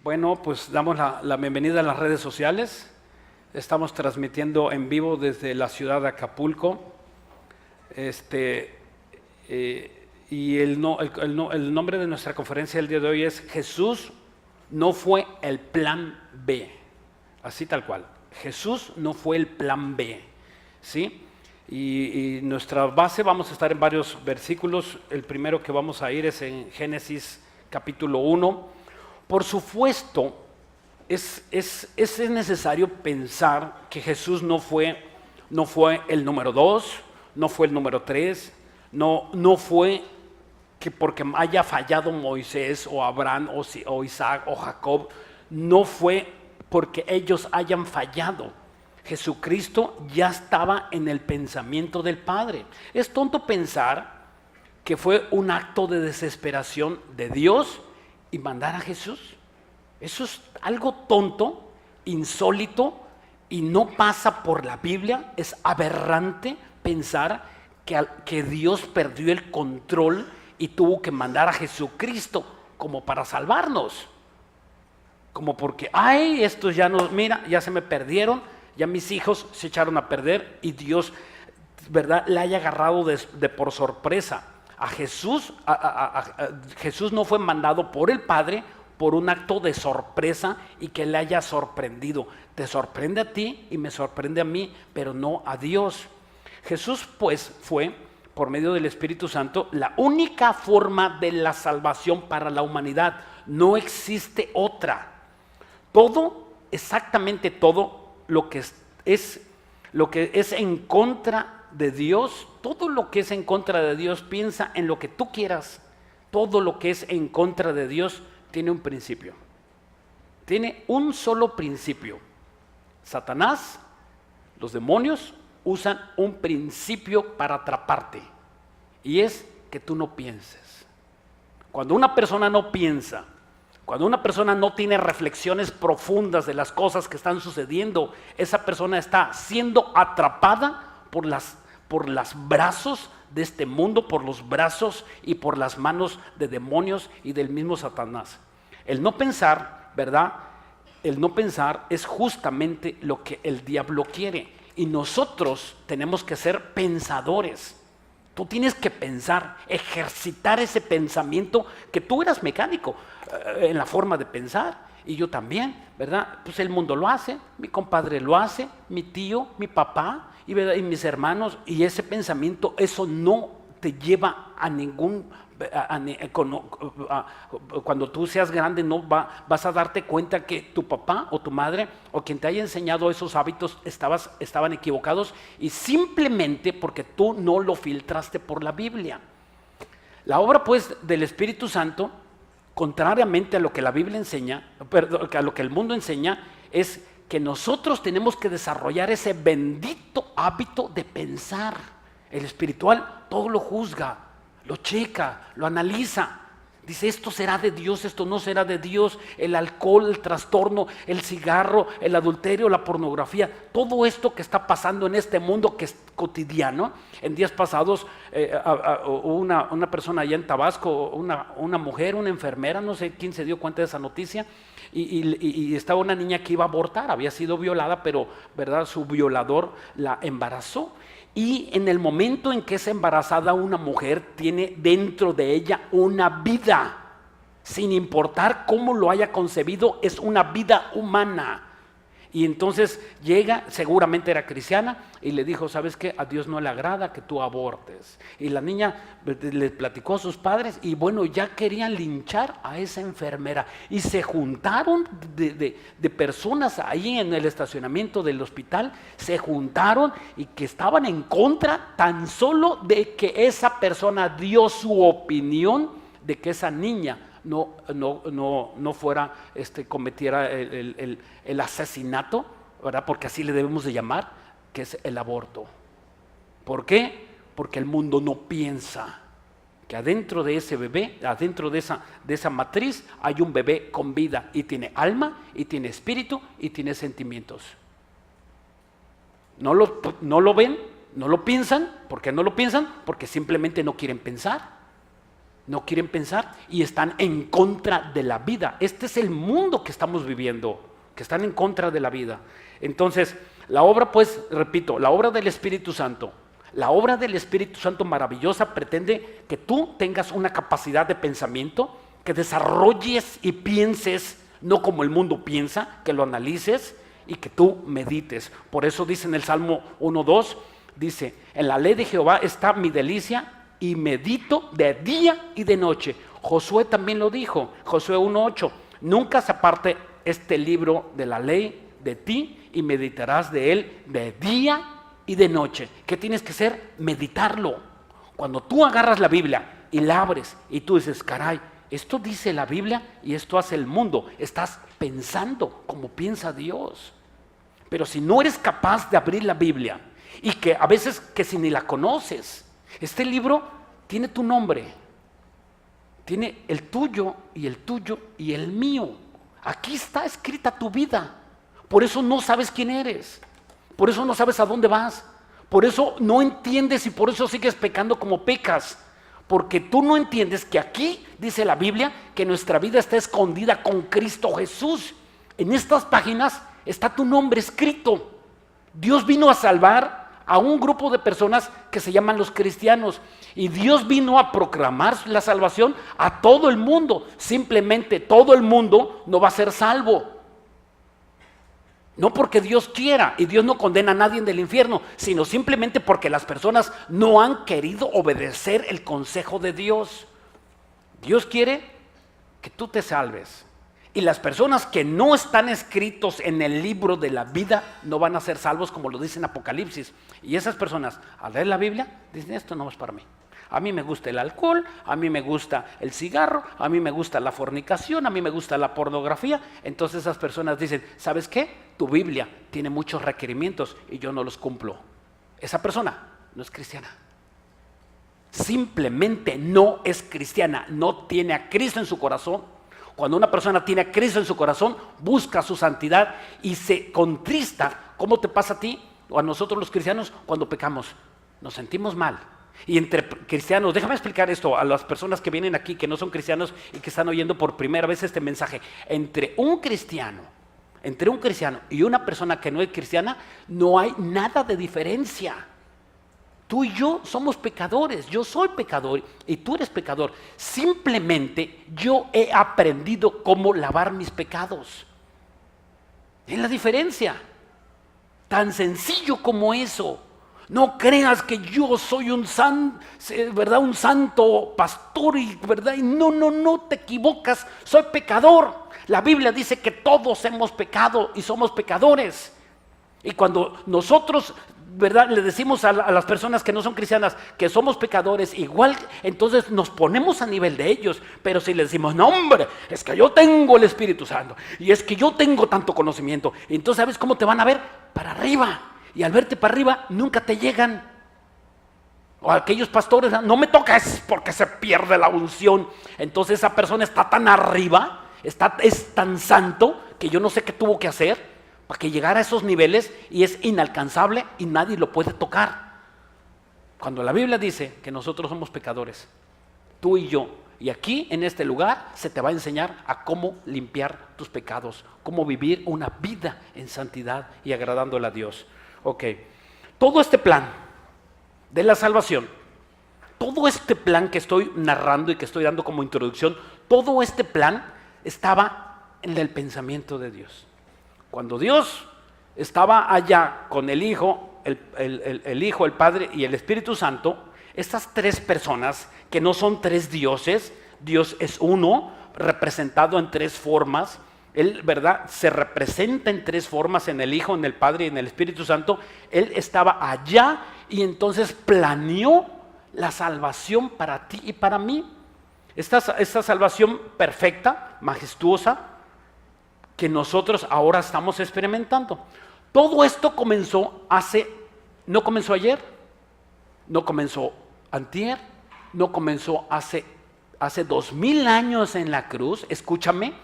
Bueno, pues damos la bienvenida a las redes sociales. Estamos transmitiendo en vivo desde la ciudad de Acapulco. Y el nombre de nuestra conferencia del día de hoy es Jesús no fue el plan B. Así tal cual. Jesús no fue el plan B. ¿Sí? Y nuestra base, vamos a estar en varios versículos. El primero que vamos a ir es en Génesis capítulo 1. Por supuesto, es necesario pensar que Jesús no fue el número 2, no fue el número 3, no fue que porque haya fallado Moisés o Abraham o Isaac o Jacob, no fue porque ellos hayan fallado. Jesucristo ya estaba en el pensamiento del Padre. Es tonto pensar que fue un acto de desesperación de Dios y mandar a Jesús. Eso es algo tonto, insólito y no pasa por la Biblia. Es aberrante pensar que Dios perdió el control y tuvo que mandar a Jesucristo como para salvarnos. Como porque, estos ya no, mira, ya se me perdieron, ya mis hijos se echaron a perder y Dios, ¿verdad?, le haya agarrado de por sorpresa. A Jesús, Jesús no fue mandado por el Padre por un acto de sorpresa y que le haya sorprendido. Te sorprende a ti y me sorprende a mí, pero no a Dios. Jesús pues fue, por medio del Espíritu Santo, la única forma de la salvación para la humanidad. No existe otra. Todo, exactamente todo lo que es en contra de Dios, todo lo que es en contra de Dios, piensa en lo que tú quieras. Todo lo que es en contra de Dios tiene un principio. Tiene un solo principio. Satanás, los demonios, usan un principio para atraparte. Y es que tú no pienses. Cuando una persona no piensa, cuando una persona no tiene reflexiones profundas de las cosas que están sucediendo, esa persona está siendo atrapada por los brazos de este mundo, por los brazos y por las manos de demonios y del mismo Satanás. El no pensar, ¿verdad? El no pensar es justamente lo que el diablo quiere. Y nosotros tenemos que ser pensadores. Tú tienes que pensar, ejercitar ese pensamiento, que tú eras mecánico en la forma de pensar. Y yo también, ¿verdad? Pues el mundo lo hace, mi compadre lo hace, mi tío, mi papá y mis hermanos. Y ese pensamiento, eso no te lleva a ningún... cuando tú seas grande vas a darte cuenta que tu papá o tu madre o quien te haya enseñado esos hábitos estaban equivocados y simplemente porque tú no lo filtraste por la Biblia. La obra pues del Espíritu Santo, contrariamente a lo que la Biblia enseña, a lo que el mundo enseña, es que nosotros tenemos que desarrollar ese bendito hábito de pensar. El espiritual todo lo juzga, lo checa, lo analiza. Dice, esto será de Dios, esto no será de Dios. El alcohol, el trastorno, el cigarro, el adulterio, la pornografía, todo esto que está pasando en este mundo que es cotidiano. En días pasados una persona allá en Tabasco, una mujer, una enfermera, no sé quién se dio cuenta de esa noticia, y estaba una niña que iba a abortar, había sido violada, pero ¿verdad?, su violador la embarazó. Y en el momento en que es embarazada una mujer, tiene dentro de ella una vida, sin importar cómo lo haya concebido, es una vida humana. Y entonces llega, seguramente era cristiana, y le dijo, ¿sabes qué? A Dios no le agrada que tú abortes. Y la niña le platicó a sus padres y bueno, ya querían linchar a esa enfermera. Y se juntaron de personas ahí en el estacionamiento del hospital, se juntaron y que estaban en contra tan solo de que esa persona dio su opinión de que esa niña no fuera, cometiera el asesinato, ¿verdad? Porque así le debemos de llamar, que es el aborto. ¿Por qué? Porque el mundo no piensa que adentro de ese bebé, adentro de esa matriz, hay un bebé con vida y tiene alma, y tiene espíritu, y tiene sentimientos. No lo ven, no lo piensan. ¿Por qué no lo piensan? Porque simplemente no quieren pensar. no quieren pensar y están en contra de la vida. Este es el mundo que estamos viviendo, que están en contra de la vida. Entonces, la obra, pues, repito, la obra del Espíritu Santo, la obra del Espíritu Santo maravillosa pretende que tú tengas una capacidad de pensamiento, que desarrolles y pienses, no como el mundo piensa, que lo analices y que tú medites. Por eso dice en el Salmo 1:2, dice, en la ley de Jehová está mi delicia y medito de día y de noche. Josué también lo dijo, Josué 1:8, nunca se aparte este libro de la ley de ti y meditarás de él de día y de noche. ¿Qué tienes que hacer? Meditarlo. Cuando tú agarras la Biblia y la abres y tú dices, caray, esto dice la Biblia y esto hace el mundo, estás pensando como piensa Dios. Pero si no eres capaz de abrir la Biblia y que a veces que si ni la conoces, este libro tiene tu nombre, tiene el tuyo y el mío. Aquí está escrita tu vida. Por eso no sabes quién eres, por eso no sabes a dónde vas, por eso no entiendes y por eso sigues pecando como pecas, porque tú no entiendes que aquí dice la Biblia que nuestra vida está escondida con Cristo Jesús. En estas páginas está tu nombre escrito. Dios vino a salvar a un grupo de personas que se llaman los cristianos, y Dios vino a proclamar la salvación a todo el mundo. Simplemente todo el mundo no va a ser salvo. No porque Dios quiera, y Dios no condena a nadie del infierno, sino simplemente porque las personas no han querido obedecer el consejo de Dios. Dios quiere que tú te salves, y las personas que no están escritos en el libro de la vida no van a ser salvos, como lo dice en Apocalipsis. Y esas personas, al leer la Biblia, dicen, esto no es para mí. A mí me gusta el alcohol, a mí me gusta el cigarro, a mí me gusta la fornicación, a mí me gusta la pornografía. Entonces esas personas dicen, ¿sabes qué? Tu Biblia tiene muchos requerimientos y yo no los cumplo. Esa persona no es cristiana. Simplemente no es cristiana, no tiene a Cristo en su corazón. Cuando una persona tiene a Cristo en su corazón, busca su santidad y se contrista. ¿Cómo te pasa a ti o a nosotros los cristianos cuando pecamos? Nos sentimos mal. Y entre cristianos, déjame explicar esto a las personas que vienen aquí, que no son cristianos y que están oyendo por primera vez este mensaje. Entre un cristiano y una persona que no es cristiana, no hay nada de diferencia. Tú y yo somos pecadores, yo soy pecador y tú eres pecador. Simplemente yo he aprendido cómo lavar mis pecados. Es la diferencia. Tan sencillo como eso. No creas que yo soy un santo pastor y verdad. Y no te equivocas, soy pecador. La Biblia dice que todos hemos pecado y somos pecadores. Y cuando nosotros, ¿verdad?, le decimos a las personas que no son cristianas que somos pecadores, igual, entonces nos ponemos a nivel de ellos. Pero si les decimos, no hombre, es que yo tengo el Espíritu Santo y es que yo tengo tanto conocimiento, entonces ¿sabes cómo te van a ver? Para arriba. Y al verte para arriba nunca te llegan. O aquellos pastores, no me toques porque se pierde la unción. Entonces esa persona está tan arriba, es tan santo, que yo no sé qué tuvo que hacer para que llegara a esos niveles, y es inalcanzable y nadie lo puede tocar. Cuando la Biblia dice que nosotros somos pecadores, tú y yo, y aquí en este lugar se te va a enseñar a cómo limpiar tus pecados, cómo vivir una vida en santidad y agradándole a Dios. Ok, todo este plan de la salvación, todo este plan que estoy narrando y que estoy dando como introducción, todo este plan estaba en el pensamiento de Dios. Cuando Dios estaba allá con el Hijo, el Hijo, el Padre y el Espíritu Santo, estas tres personas que no son tres dioses, Dios es uno, representado en tres formas. Él, ¿verdad?, se representa en tres formas, en el Hijo, en el Padre y en el Espíritu Santo. Él estaba allá y entonces planeó la salvación para ti y para mí. Esta salvación perfecta, majestuosa, que nosotros ahora estamos experimentando. Todo esto no comenzó ayer, no comenzó antier, no comenzó hace 2000 años en la cruz. Escúchame.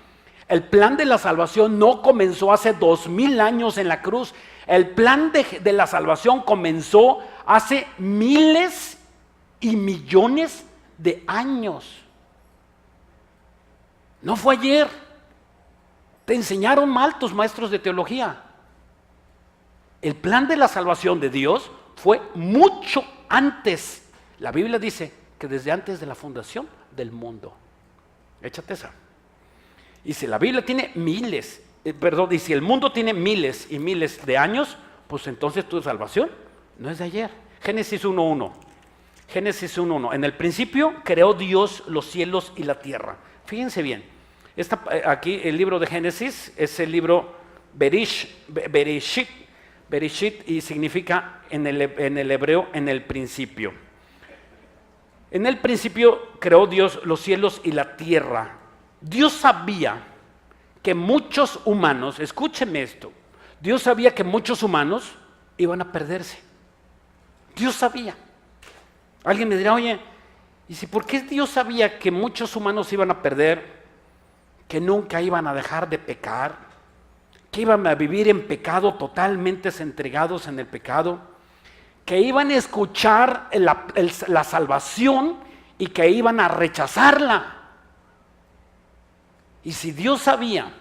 El plan de la salvación no comenzó hace 2000 años en la cruz. El plan de la salvación comenzó hace miles y millones de años. No fue ayer. Te enseñaron mal tus maestros de teología. El plan de la salvación de Dios fue mucho antes. La Biblia dice que desde antes de la fundación del mundo. Échate esa. Y si la Biblia tiene y si el mundo tiene miles y miles de años, pues entonces tu salvación no es de ayer. Génesis 1:1. Génesis 1:1. En el principio creó Dios los cielos y la tierra. Fíjense bien. Aquí el libro de Génesis es el libro Bereshit, y significa en el hebreo en el principio. En el principio creó Dios los cielos y la tierra. Dios sabía que muchos humanos, escúchenme esto, Dios sabía que muchos humanos iban a perderse. Dios sabía. Alguien me dirá, oye, ¿y si por qué Dios sabía que muchos humanos iban a perder, que nunca iban a dejar de pecar, que iban a vivir en pecado, totalmente entregados en el pecado, que iban a escuchar la salvación y que iban a rechazarla? Y si Dios sabía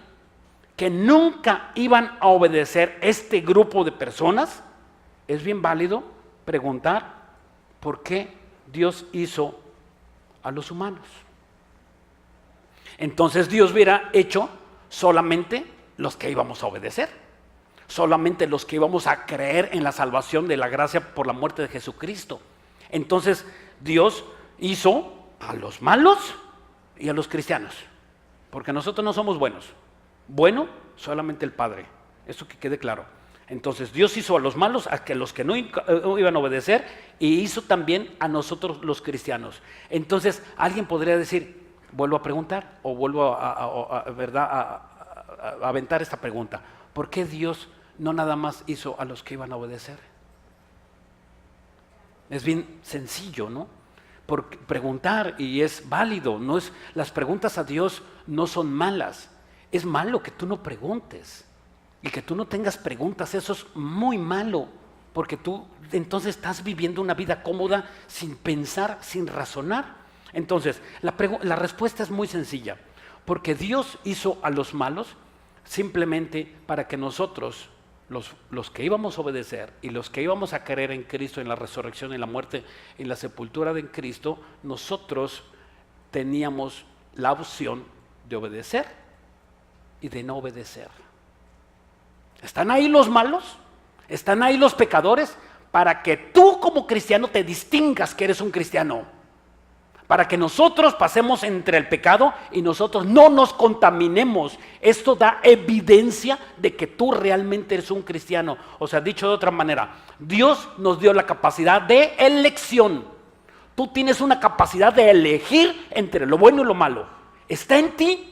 que nunca iban a obedecer este grupo de personas, es bien válido preguntar por qué Dios hizo a los humanos. Entonces Dios hubiera hecho solamente los que íbamos a obedecer, solamente los que íbamos a creer en la salvación de la gracia por la muerte de Jesucristo. Entonces Dios hizo a los malos y a los cristianos, porque nosotros no somos buenos. Bueno, solamente el Padre, eso que quede claro. Entonces Dios hizo a los malos, a los que no iban a obedecer, y hizo también a nosotros los cristianos. Entonces alguien podría decir, vuelvo a preguntar, o vuelvo a aventar esta pregunta: ¿por qué Dios no nada más hizo a los que iban a obedecer? Es bien sencillo, ¿no? Por preguntar, y es válido. Las preguntas a Dios no son malas. Es malo que tú no preguntes y que tú no tengas preguntas. Eso es muy malo, porque tú entonces estás viviendo una vida cómoda sin pensar, sin razonar. Entonces la respuesta es muy sencilla: porque Dios hizo a los malos simplemente para que nosotros, los que íbamos a obedecer y los que íbamos a creer en Cristo, en la resurrección, en la muerte, en la sepultura de Cristo, nosotros teníamos la opción de obedecer y de no obedecer. ¿Están ahí los malos? ¿Están ahí los pecadores? Para que tú como cristiano te distingas que eres un cristiano. Para que nosotros pasemos entre el pecado y nosotros no nos contaminemos. Esto da evidencia de que tú realmente eres un cristiano. O sea, dicho de otra manera, Dios nos dio la capacidad de elección. Tú tienes una capacidad de elegir entre lo bueno y lo malo. Está en ti.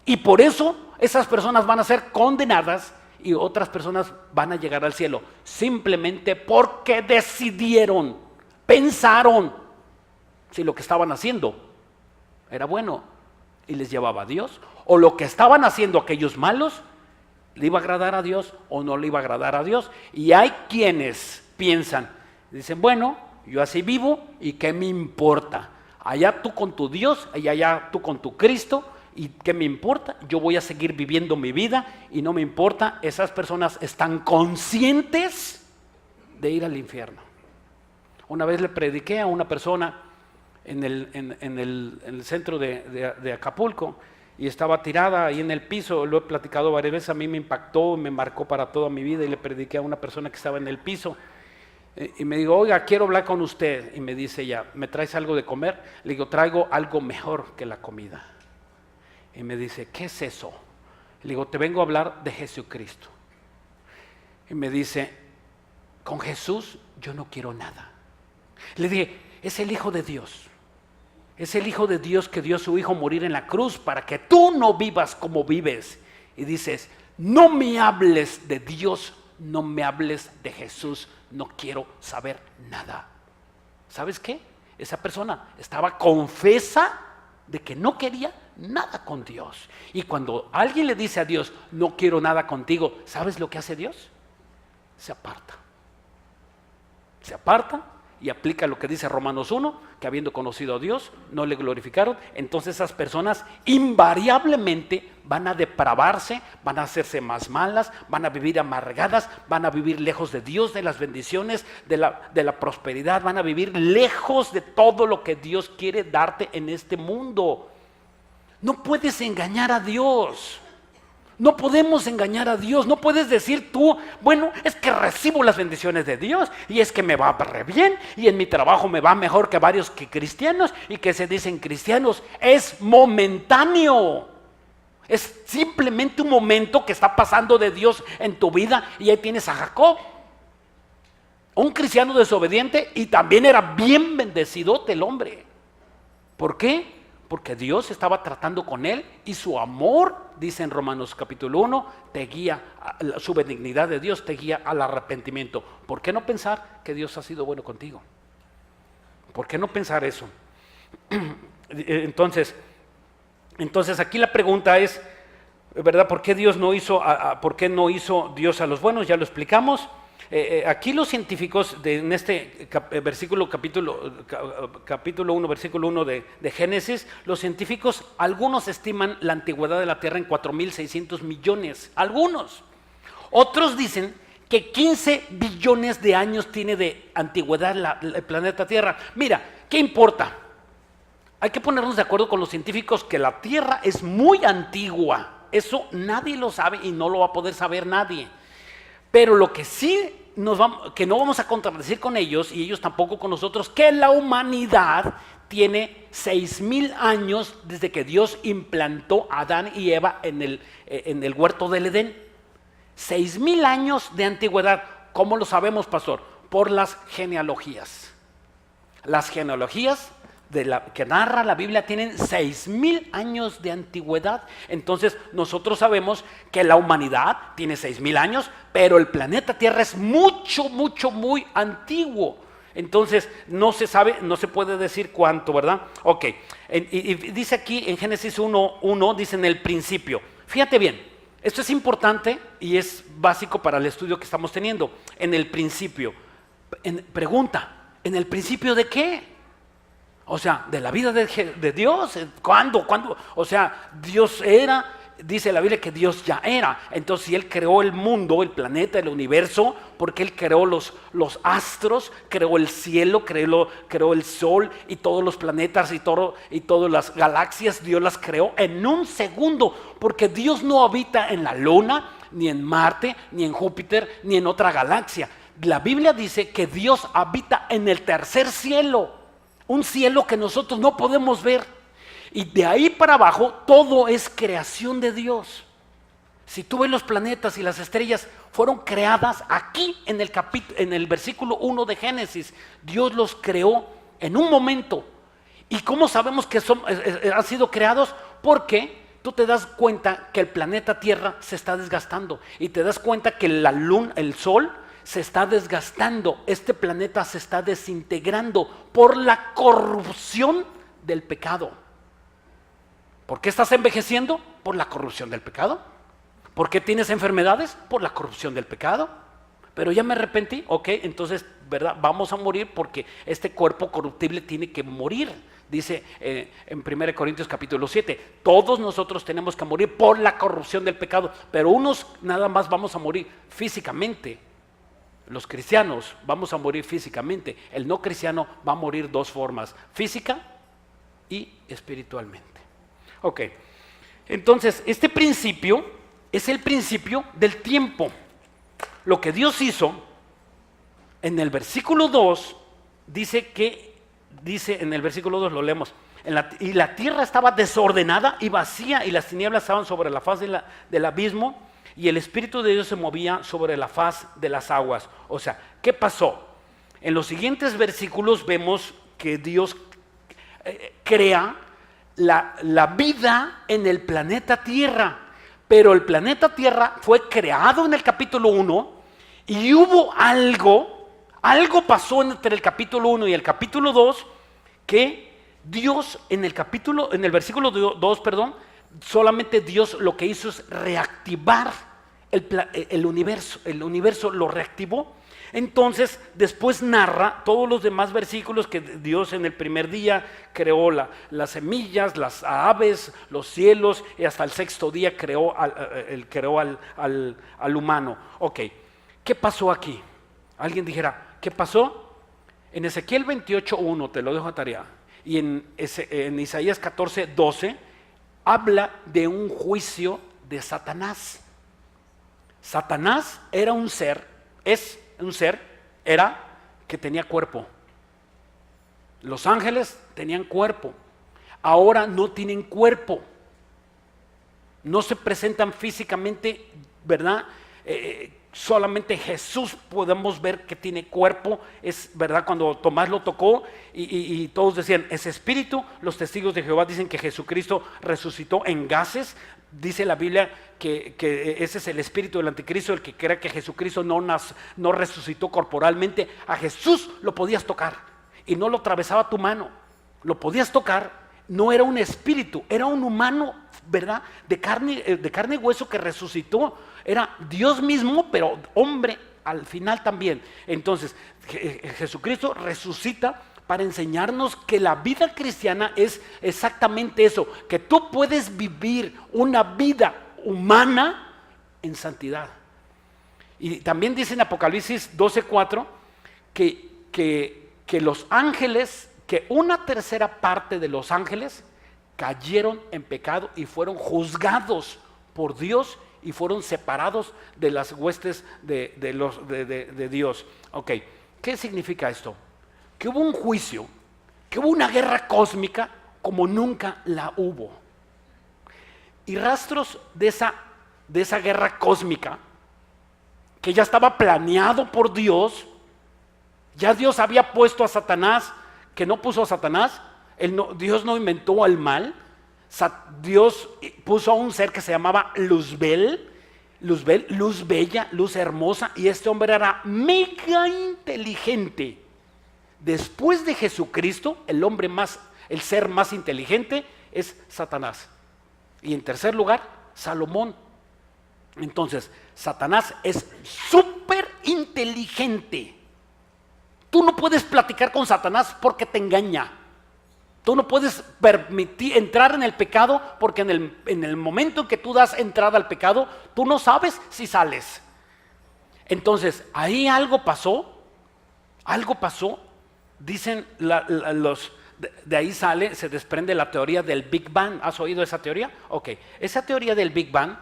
Y por eso esas personas van a ser condenadas y otras personas van a llegar al cielo. Simplemente porque decidieron, pensaron si lo que estaban haciendo era bueno y les llevaba a Dios, o lo que estaban haciendo aquellos malos le iba a agradar a Dios o no le iba a agradar a Dios. Y hay quienes piensan, dicen, bueno, yo así vivo y qué me importa, allá tú con tu Dios y allá tú con tu Cristo, y qué me importa, yo voy a seguir viviendo mi vida y no me importa. Esas personas están conscientes de ir al infierno. Una vez le prediqué a una persona en el centro de Acapulco, y estaba tirada ahí en el piso. Lo he platicado varias veces, a mí me impactó, me marcó para toda mi vida, y le prediqué a una persona que estaba en el piso, y me digo, oiga, quiero hablar con usted. Y me dice ella, ¿me traes algo de comer? Le digo, traigo algo mejor que la comida. Y me dice, ¿qué es eso? Le digo, te vengo a hablar de Jesucristo. Y me dice, con Jesús yo no quiero nada. Le dije, es el Hijo de Dios. Es el Hijo de Dios que dio a su Hijo morir en la cruz para que tú no vivas como vives. Y dices, no me hables de Dios, no me hables de Jesús, no quiero saber nada. ¿Sabes qué? Esa persona estaba confesa de que no quería nada con Dios. Y cuando alguien le dice a Dios, no quiero nada contigo, ¿sabes lo que hace Dios? Se aparta. Se aparta y aplica lo que dice Romanos 1, que habiendo conocido a Dios, no le glorificaron, entonces esas personas invariablemente van a depravarse, van a hacerse más malas, van a vivir amargadas, van a vivir lejos de Dios, de las bendiciones, de la prosperidad, van a vivir lejos de todo lo que Dios quiere darte en este mundo. No puedes engañar a Dios. No podemos engañar a Dios. No puedes decir tú, bueno, es que recibo las bendiciones de Dios y es que me va re bien y en mi trabajo me va mejor que varios que cristianos y que se dicen cristianos. Es momentáneo. Es simplemente un momento que está pasando de Dios en tu vida y ahí tienes a Jacob, un cristiano desobediente, y también era bien bendecidote el hombre. ¿Por qué? Porque Dios estaba tratando con él y su amor, dice en Romanos capítulo 1, te guía, su benignidad de Dios te guía al arrepentimiento. ¿Por qué no pensar que Dios ha sido bueno contigo? ¿Por qué no pensar eso? Entonces aquí la pregunta es, ¿verdad? ¿Por qué Dios no hizo, por qué no hizo Dios a los buenos? Ya lo explicamos. Aquí los científicos en este capítulo 1, versículo 1 de Génesis, los científicos, algunos estiman la antigüedad de la Tierra en 4.600 millones, algunos. Otros dicen que 15 billones de años tiene de antigüedad el planeta Tierra. Mira, ¿qué importa? Hay que ponernos de acuerdo con los científicos que la Tierra es muy antigua. Eso nadie lo sabe y no lo va a poder saber nadie. Pero lo que sí que no vamos a contradecir con ellos, y ellos tampoco con nosotros, que la humanidad tiene 6,000 años desde que Dios implantó a Adán y Eva en el huerto del Edén. 6,000 años de antigüedad. ¿Cómo lo sabemos, pastor? Por las genealogías. Las genealogías que narra la Biblia tienen 6,000 años de antigüedad. Entonces nosotros sabemos que la humanidad tiene 6,000 años, pero el planeta Tierra es muy antiguo. Entonces no se sabe, no se puede decir cuánto, ¿verdad? Ok, y dice aquí en Génesis 1:1, dice en el principio. Fíjate bien, esto es importante y es básico para el estudio que estamos teniendo. En el principio, pregunta, ¿en el principio de qué? O sea, de la vida de Dios. ¿Cuándo? O sea, Dios era, dice la Biblia que Dios ya era. Entonces, si Él creó el mundo, el planeta, el universo, porque Él creó los astros, creó el cielo, creó el sol y todos los planetas y todas las galaxias, Dios las creó en un segundo, porque Dios no habita en la luna, ni en Marte, ni en Júpiter, ni en otra galaxia. La Biblia dice que Dios habita en el tercer cielo. Un cielo que nosotros no podemos ver. Y de ahí para abajo todo es creación de Dios. Si tú ves los planetas y las estrellas, fueron creadas aquí en el versículo 1 de Génesis. Dios los creó en un momento. ¿Y cómo sabemos que han sido creados? Porque tú te das cuenta que el planeta Tierra se está desgastando. Y te das cuenta que la luna, el sol, se está desgastando, este planeta se está desintegrando por la corrupción del pecado. ¿Por qué estás envejeciendo? Por la corrupción del pecado. ¿Por qué tienes enfermedades? Por la corrupción del pecado. Pero ya me arrepentí, ok, entonces, ¿verdad? Vamos a morir porque este cuerpo corruptible tiene que morir. Dice en 1 Corintios capítulo 7, todos nosotros tenemos que morir por la corrupción del pecado, pero unos nada más vamos a morir físicamente. Los cristianos vamos a morir físicamente. El no cristiano va a morir dos formas: física y espiritualmente. Ok, entonces este principio es el principio del tiempo. Lo que Dios hizo en el versículo 2 dice en el versículo 2 lo leemos: y la tierra estaba desordenada y vacía, y las tinieblas estaban sobre la faz del abismo, y el Espíritu de Dios se movía sobre la faz de las aguas. O sea, ¿qué pasó? En los siguientes versículos vemos que Dios crea la vida en el planeta Tierra. Pero el planeta Tierra fue creado en el capítulo 1 y hubo algo pasó entre el capítulo 1 y el capítulo 2 que Dios en el versículo 2, solamente Dios lo que hizo es reactivar el universo. El universo lo reactivó, Entonces, después narra todos los demás versículos que Dios en el primer día creó las semillas, las aves, los cielos, y hasta el sexto día creó al humano. Ok, ¿qué pasó aquí? Alguien dijera, ¿qué pasó? En Ezequiel 28:1, te lo dejo a tarea, y en Isaías 14:12, habla de un juicio de Satanás. Satanás era un ser, era que tenía cuerpo. Los ángeles tenían cuerpo, ahora no tienen cuerpo, no se presentan físicamente, ¿verdad? Solamente Jesús podemos ver que tiene cuerpo, es verdad. Cuando Tomás lo tocó y todos decían, es espíritu, los testigos de Jehová dicen que Jesucristo resucitó en gases. Dice la Biblia que ese es el espíritu del anticristo, el que crea que Jesucristo no resucitó corporalmente. A Jesús lo podías tocar y no lo atravesaba tu mano, lo podías tocar. No era un espíritu, era un humano, ¿verdad? De carne y hueso que resucitó. Era Dios mismo, pero hombre al final también. Entonces, Jesucristo resucita para enseñarnos que la vida cristiana es exactamente eso, que tú puedes vivir una vida humana en santidad. Y también dice en Apocalipsis 12:4 que los ángeles, que una tercera parte de los ángeles cayeron en pecado y fueron juzgados por Dios y fueron separados de las huestes de Dios. Ok, ¿qué significa esto? Que hubo un juicio, que hubo una guerra cósmica como nunca la hubo. Y rastros de esa guerra cósmica, que ya estaba planeado por Dios. Ya Dios había puesto a Satanás, que no puso a Satanás. Dios no inventó al mal. Dios puso a un ser que se llamaba Luzbel, luz bella, luz hermosa, y este hombre era mega inteligente. Después de Jesucristo, el ser más inteligente es Satanás. Y en tercer lugar, Salomón. Entonces, Satanás es súper inteligente. Tú no puedes platicar con Satanás porque te engaña. Tú no puedes permitir entrar en el pecado porque en el momento en que tú das entrada al pecado, tú no sabes si sales. Entonces, ahí algo pasó. Dicen de ahí se desprende la teoría del Big Bang. ¿Has oído esa teoría? Ok, esa teoría del Big Bang,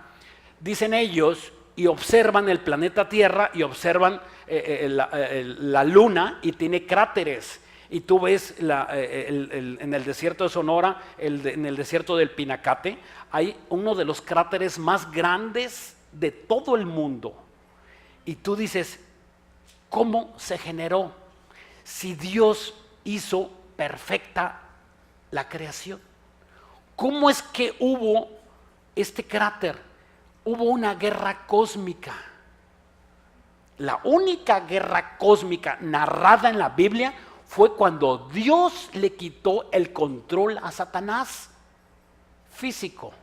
dicen ellos, y observan el planeta Tierra y observan la luna, y tiene cráteres. Y tú ves en el desierto de Sonora, en el desierto del Pinacate, hay uno de los cráteres más grandes de todo el mundo. Y tú dices, ¿cómo se generó? Si Dios hizo perfecta la creación, ¿cómo es que hubo este cráter? Hubo una guerra cósmica. La única guerra cósmica narrada en la Biblia fue cuando Dios le quitó el control a Satanás físico.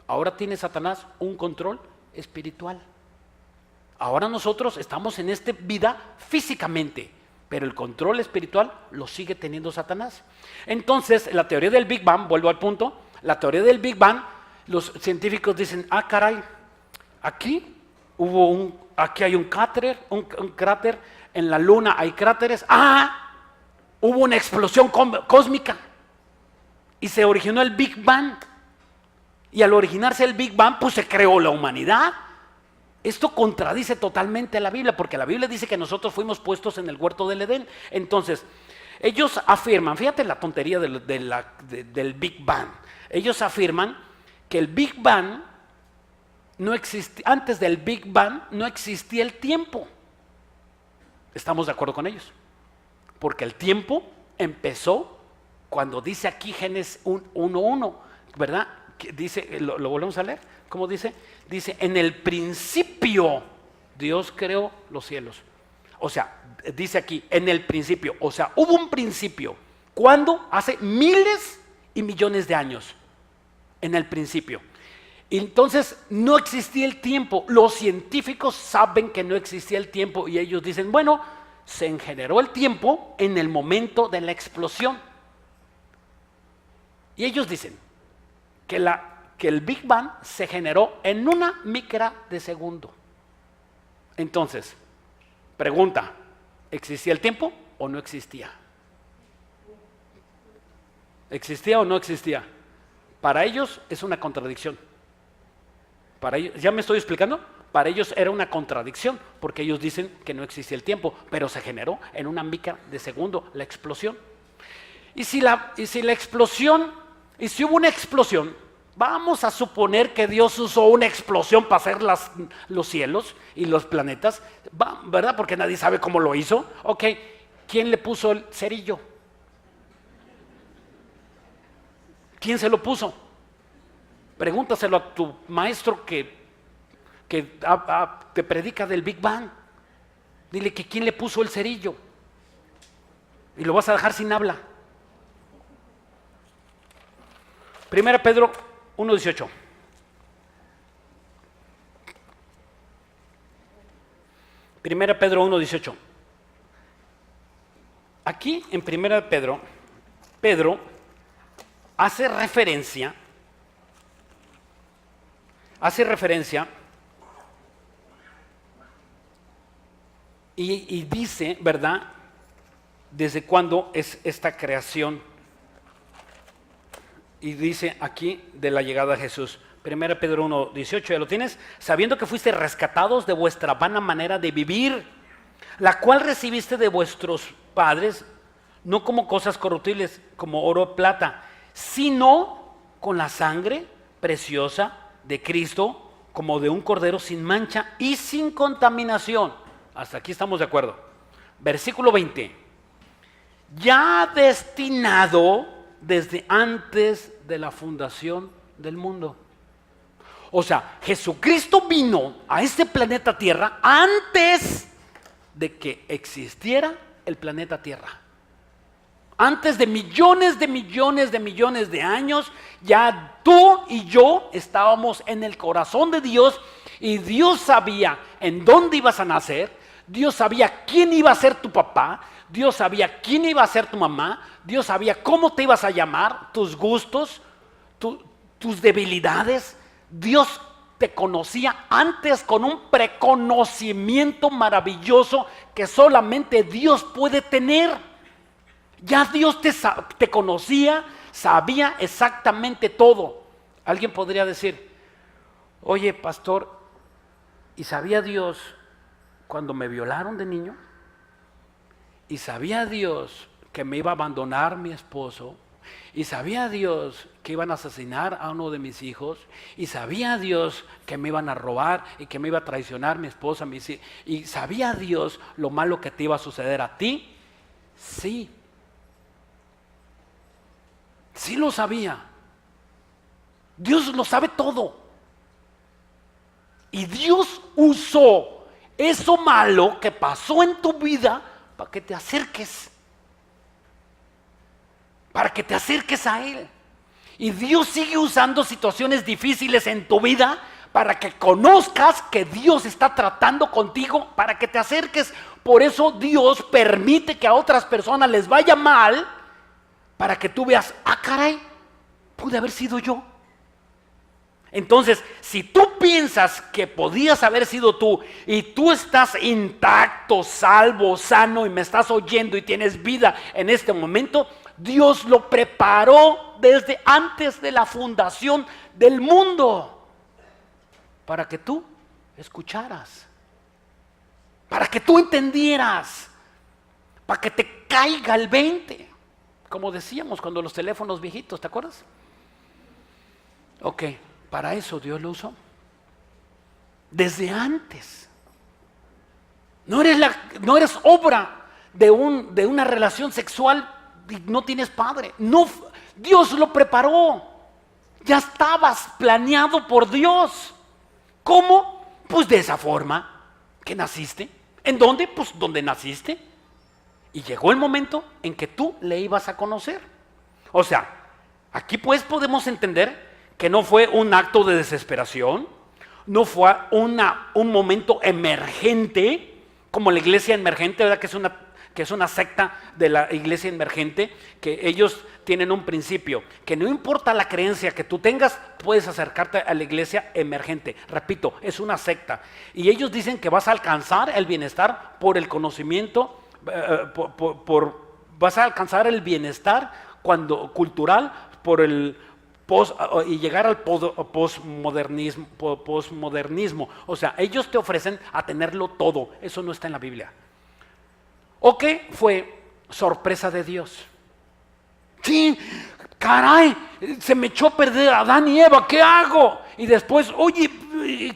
Ahora tiene Satanás un control espiritual. Ahora nosotros estamos en esta vida físicamente, pero el control espiritual lo sigue teniendo Satanás. Entonces, la teoría del Big Bang, vuelvo al punto, la teoría del Big Bang, los científicos dicen, caray, aquí hay un cráter, en la luna hay cráteres, hubo una explosión cósmica y se originó el Big Bang. Y al originarse el Big Bang, pues se creó la humanidad. Esto contradice totalmente a la Biblia, porque la Biblia dice que nosotros fuimos puestos en el huerto del Edén. Entonces, ellos afirman, fíjate la tontería del Big Bang. Ellos afirman que el Big Bang no existía, antes del Big Bang no existía el tiempo. ¿Estamos de acuerdo con ellos? Porque el tiempo empezó cuando dice aquí Génesis 1:1, ¿verdad? Dice, ¿lo volvemos a leer? ¿Cómo dice? Dice, en el principio Dios creó los cielos. O sea, dice aquí, en el principio. O sea, hubo un principio. ¿Cuándo? Hace miles y millones de años. En el principio. Entonces no existía el tiempo. Los científicos saben que no existía el tiempo y ellos dicen, bueno, se generó el tiempo en el momento de la explosión. Y ellos dicen que el Big Bang se generó en una micra de segundo. Entonces, pregunta, ¿existía el tiempo o no existía? ¿Existía o no existía? Para ellos es una contradicción. Para ellos, ¿ya me estoy explicando? Para ellos era una contradicción, porque ellos dicen que no existía el tiempo, pero se generó en una micra de segundo la explosión. Y si hubo una explosión, vamos a suponer que Dios usó una explosión para hacer los cielos y los planetas, ¿verdad? Porque nadie sabe cómo lo hizo. Ok, ¿quién le puso el cerillo? ¿Quién se lo puso? Pregúntaselo a tu maestro que te predica del Big Bang. Dile que quién le puso el cerillo. Y lo vas a dejar sin habla. 1 Pedro 1:18. Primera Pedro 1:18. Aquí en 1 Pedro, Pedro hace referencia y dice, ¿verdad? ¿Desde cuándo es esta creación? Y dice aquí de la llegada de Jesús. 1 Pedro 1:18, ¿ya lo tienes? Sabiendo que fuiste rescatados de vuestra vana manera de vivir, la cual recibiste de vuestros padres, no como cosas corruptibles, como oro o plata, sino con la sangre preciosa de Cristo, como de un cordero sin mancha y sin contaminación. Hasta aquí estamos de acuerdo. Versículo 20. Ya destinado desde antes de la fundación del mundo. O sea, Jesucristo vino a este planeta Tierra antes de que existiera el planeta Tierra. Antes de millones de años, ya tú y yo estábamos en el corazón de Dios y Dios sabía en dónde ibas a nacer, Dios sabía quién iba a ser tu papá, Dios sabía quién iba a ser tu mamá, Dios sabía cómo te ibas a llamar, tus gustos, tus debilidades. Dios te conocía antes con un preconocimiento maravilloso que solamente Dios puede tener. Ya Dios te conocía, sabía exactamente todo. Alguien podría decir, oye, pastor, ¿y sabía Dios cuando me violaron de niño? ¿Y sabía Dios que me iba a abandonar mi esposo? ¿Y sabía Dios que iban a asesinar a uno de mis hijos? ¿Y sabía Dios que me iban a robar y que me iba a traicionar mi esposa? ¿Y sabía Dios lo malo que te iba a suceder a ti? Sí. Sí lo sabía. Dios lo sabe todo. Y Dios usó eso malo que pasó en tu vida para que te acerques. Para que te acerques a Él. Y Dios sigue usando situaciones difíciles en tu vida para que conozcas que Dios está tratando contigo, para que te acerques. Por eso Dios permite que a otras personas les vaya mal, para que tú veas, ah, caray, pude haber sido yo. Entonces, si tú piensas que podías haber sido tú y tú estás intacto, salvo, sano y me estás oyendo y tienes vida en este momento, Dios lo preparó desde antes de la fundación del mundo para que tú escucharas, para que tú entendieras, para que te caiga el 20. Como decíamos cuando los teléfonos viejitos, ¿te acuerdas? Ok, para eso Dios lo usó. Desde antes. No eres obra de una relación sexual y no tienes padre. No, Dios lo preparó. Ya estabas planeado por Dios. ¿Cómo? Pues de esa forma que naciste. ¿En dónde? Pues donde naciste. Y llegó el momento en que tú le ibas a conocer. O sea, aquí pues podemos entender que no fue un acto de desesperación, no fue un momento emergente, como la iglesia emergente, ¿verdad? Que es una secta de la iglesia emergente, que ellos tienen un principio, que no importa la creencia que tú tengas, puedes acercarte a la iglesia emergente. Repito, es una secta. Y ellos dicen que vas a alcanzar el bienestar por el conocimiento, vas a alcanzar el bienestar cultural por el y llegar al posmodernismo. O sea, ellos te ofrecen a tenerlo todo. Eso no está en la Biblia. ¿O qué fue sorpresa de Dios? Sí, caray, se me echó a perder Adán y Eva, ¿qué hago? Y después, oye,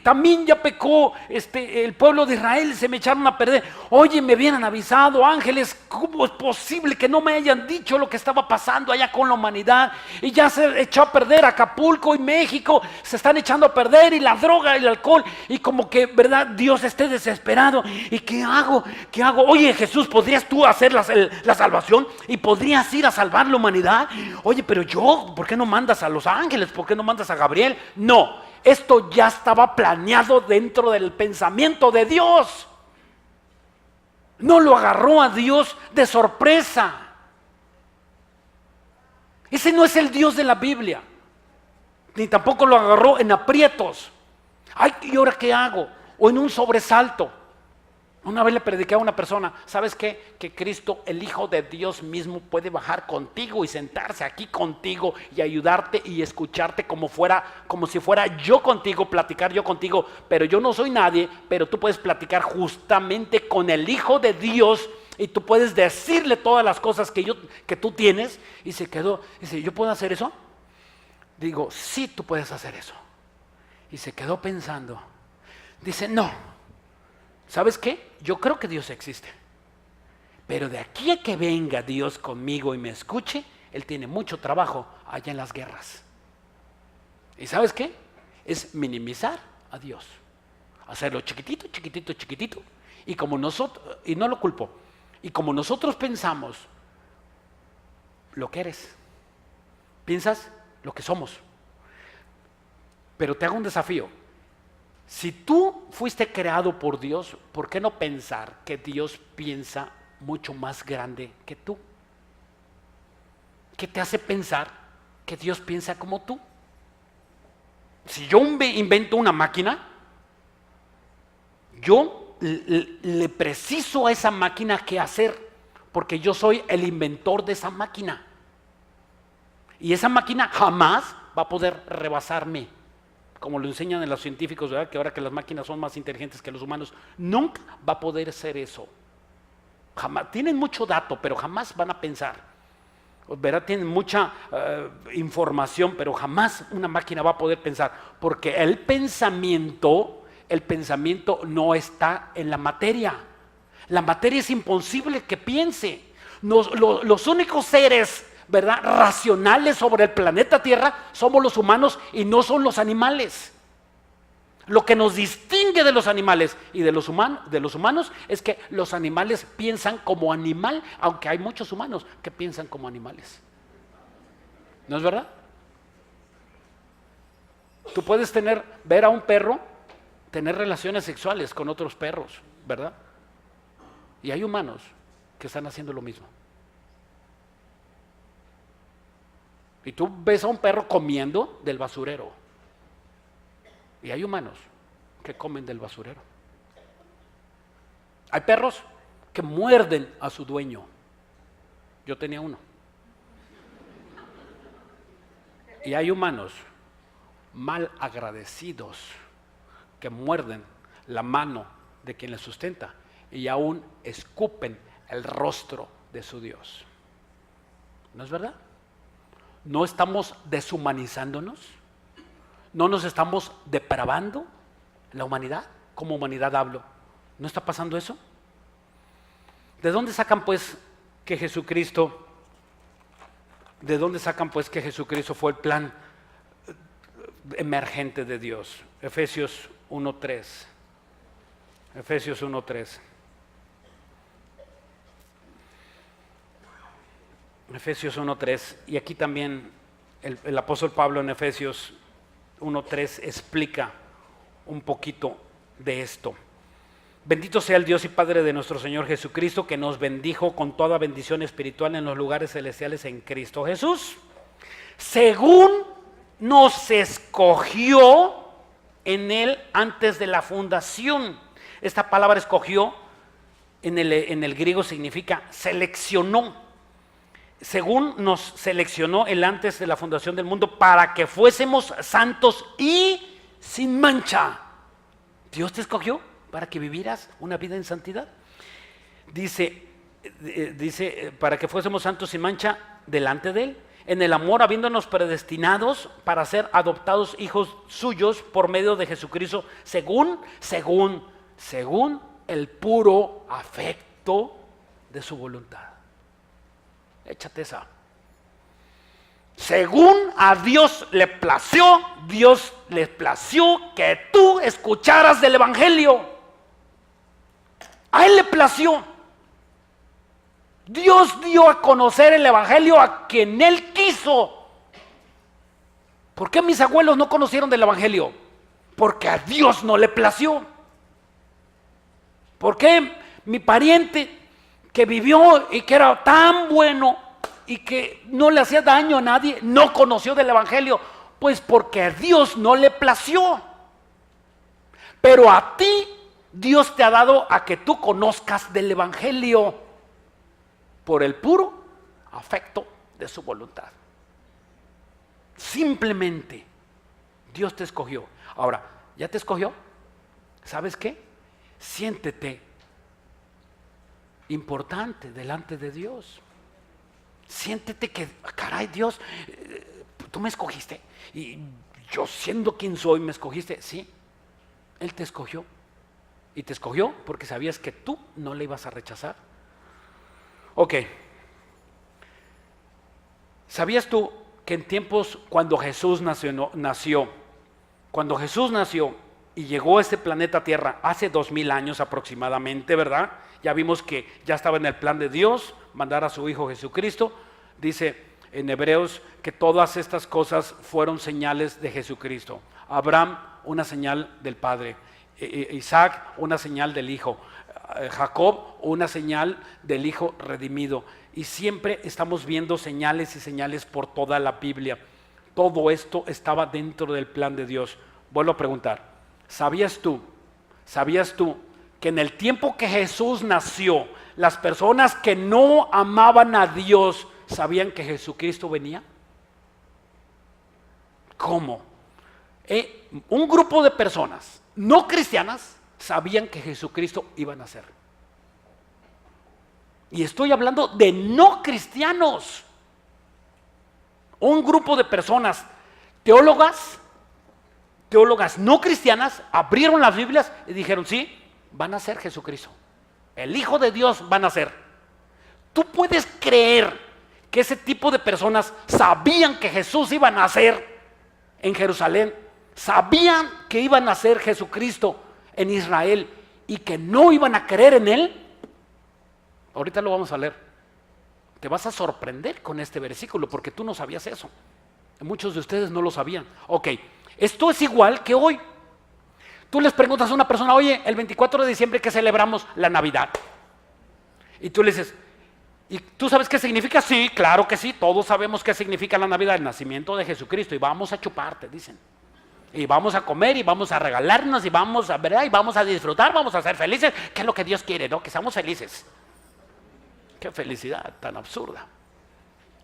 también ya pecó el pueblo de Israel, se me echaron a perder. Oye, me hubieran avisado, ángeles, ¿cómo es posible que no me hayan dicho lo que estaba pasando allá con la humanidad? Y ya se echó a perder Acapulco y México, se están echando a perder, y la droga y el alcohol, y como que, ¿verdad? Dios esté desesperado. ¿Y qué hago? ¿Qué hago? Oye, Jesús, ¿podrías tú hacer la salvación? ¿Y podrías ir a salvar la humanidad? Oye, pero yo, ¿por qué no mandas a los ángeles? ¿Por qué no mandas a Gabriel? No. Esto ya estaba planeado dentro del pensamiento de Dios. No lo agarró a Dios de sorpresa. Ese no es el Dios de la Biblia. Ni tampoco lo agarró en aprietos. Ay, ¿y ahora qué hago? O en un sobresalto. Una vez le prediqué a una persona, ¿sabes qué? Que Cristo, el Hijo de Dios mismo, puede bajar contigo y sentarse aquí contigo y ayudarte y escucharte como si fuera yo contigo, platicar yo contigo, pero yo no soy nadie, pero tú puedes platicar justamente con el Hijo de Dios y tú puedes decirle todas las cosas que tú tienes. Y se quedó, dice, ¿yo puedo hacer eso? Digo, sí, tú puedes hacer eso. Y se quedó pensando, dice, no. ¿Sabes qué? Yo creo que Dios existe. Pero de aquí a que venga Dios conmigo y me escuche, Él tiene mucho trabajo allá en las guerras. ¿Y sabes qué? Es minimizar a Dios. Hacerlo chiquitito, chiquitito, chiquitito. Y no lo culpo, y como nosotros pensamos lo que eres, piensas lo que somos. Pero te hago un desafío. Si tú fuiste creado por Dios, ¿por qué no pensar que Dios piensa mucho más grande que tú? ¿Qué te hace pensar que Dios piensa como tú? Si yo invento una máquina, yo le preciso a esa máquina qué hacer, porque yo soy el inventor de esa máquina. Y esa máquina jamás va a poder rebasarme. Como lo enseñan los científicos, ¿verdad? Que ahora que las máquinas son más inteligentes que los humanos, nunca va a poder hacer eso. Jamás. Tienen mucho dato, pero jamás van a pensar. ¿Verdad? Tienen mucha información, pero jamás una máquina va a poder pensar. Porque el pensamiento no está en la materia. La materia es imposible que piense. Los únicos seres, ¿verdad?, racionales sobre el planeta Tierra somos los humanos y no son los animales. Lo que nos distingue de los animales y de los humanos es que los animales piensan como animal, aunque hay muchos humanos que piensan como animales. ¿No es verdad? Tú puedes ver a un perro tener relaciones sexuales con otros perros, ¿verdad? Y hay humanos que están haciendo lo mismo. Y tú ves a un perro comiendo del basurero. Y hay humanos que comen del basurero. Hay perros que muerden a su dueño. Yo tenía uno. Y hay humanos mal agradecidos que muerden la mano de quien les sustenta y aún escupen el rostro de su Dios. ¿No es verdad? ¿No estamos deshumanizándonos? ¿No nos estamos depravando la humanidad? Como humanidad hablo. ¿No está pasando eso? ¿De dónde sacan pues que Jesucristo fue el plan emergente de Dios? Efesios 1:3. Efesios 1:3. Efesios 1:3, y aquí también el apóstol Pablo en Efesios 1:3 explica un poquito de esto. Bendito sea el Dios y Padre de nuestro Señor Jesucristo, que nos bendijo con toda bendición espiritual en los lugares celestiales en Cristo Jesús, según nos escogió en Él antes de la fundación. Esta palabra escogió en el griego significa seleccionó. Según nos seleccionó Él antes de la fundación del mundo para que fuésemos santos y sin mancha. Dios te escogió para que vivieras una vida en santidad. Dice, para que fuésemos santos sin mancha delante de Él, en el amor, habiéndonos predestinados para ser adoptados hijos suyos por medio de Jesucristo, según el puro afecto de su voluntad. Échate esa. Según a Dios le plació que tú escucharas del Evangelio. A Él le plació. Dios dio a conocer el Evangelio a quien Él quiso. ¿Por qué mis abuelos no conocieron del Evangelio? Porque a Dios no le plació. ¿Por qué mi pariente que vivió y que era tan bueno y que no le hacía daño a nadie no conoció del Evangelio? Pues porque a Dios no le plació. Pero a ti Dios te ha dado a que tú conozcas del Evangelio por el puro afecto de su voluntad. Simplemente Dios te escogió. Ahora, ¿ya te escogió? ¿Sabes qué? Siéntete importante delante de Dios. Siéntete que, caray, Dios, tú me escogiste. Y yo, siendo quien soy, me escogiste. Sí, Él te escogió. Y te escogió porque sabías que tú no le ibas a rechazar. Ok. ¿Sabías tú que en tiempos cuando Jesús nació y llegó a este planeta Tierra hace 2000 años aproximadamente, ¿verdad? Ya vimos que ya estaba en el plan de Dios mandar a su Hijo Jesucristo. Dice en Hebreos que todas estas cosas fueron señales de Jesucristo. Abraham, una señal del Padre. Isaac, una señal del Hijo. Jacob, una señal del Hijo redimido. Y siempre estamos viendo señales y señales por toda la Biblia. Todo esto estaba dentro del plan de Dios. Vuelvo a preguntar, ¿sabías tú que en el tiempo que Jesús nació, las personas que no amaban a Dios sabían que Jesucristo venía? ¿Cómo? Un grupo de personas no cristianas sabían que Jesucristo iba a nacer. Y estoy hablando de no cristianos. Un grupo de personas, teólogas no cristianas, abrieron las Biblias y dijeron, sí, va a nacer Jesucristo. El Hijo de Dios va a nacer. ¿Tú puedes creer que ese tipo de personas sabían que Jesús iba a nacer en Jerusalén? Sabían que iba a nacer Jesucristo en Israel y que no iban a creer en Él. Ahorita lo vamos a leer. Te vas a sorprender con este versículo porque tú no sabías eso. Muchos de ustedes no lo sabían. Ok, esto es igual que hoy. Tú les preguntas a una persona, oye, el 24 de diciembre que celebramos la Navidad. Y tú le dices, ¿y tú sabes qué significa? Sí, claro que sí, todos sabemos qué significa la Navidad, el nacimiento de Jesucristo. Y vamos a chupar, te dicen. Y vamos a comer y vamos a regalarnos y vamos a ver y vamos a disfrutar, vamos a ser felices, que es lo que Dios quiere, ¿no? Que seamos felices. Qué felicidad tan absurda.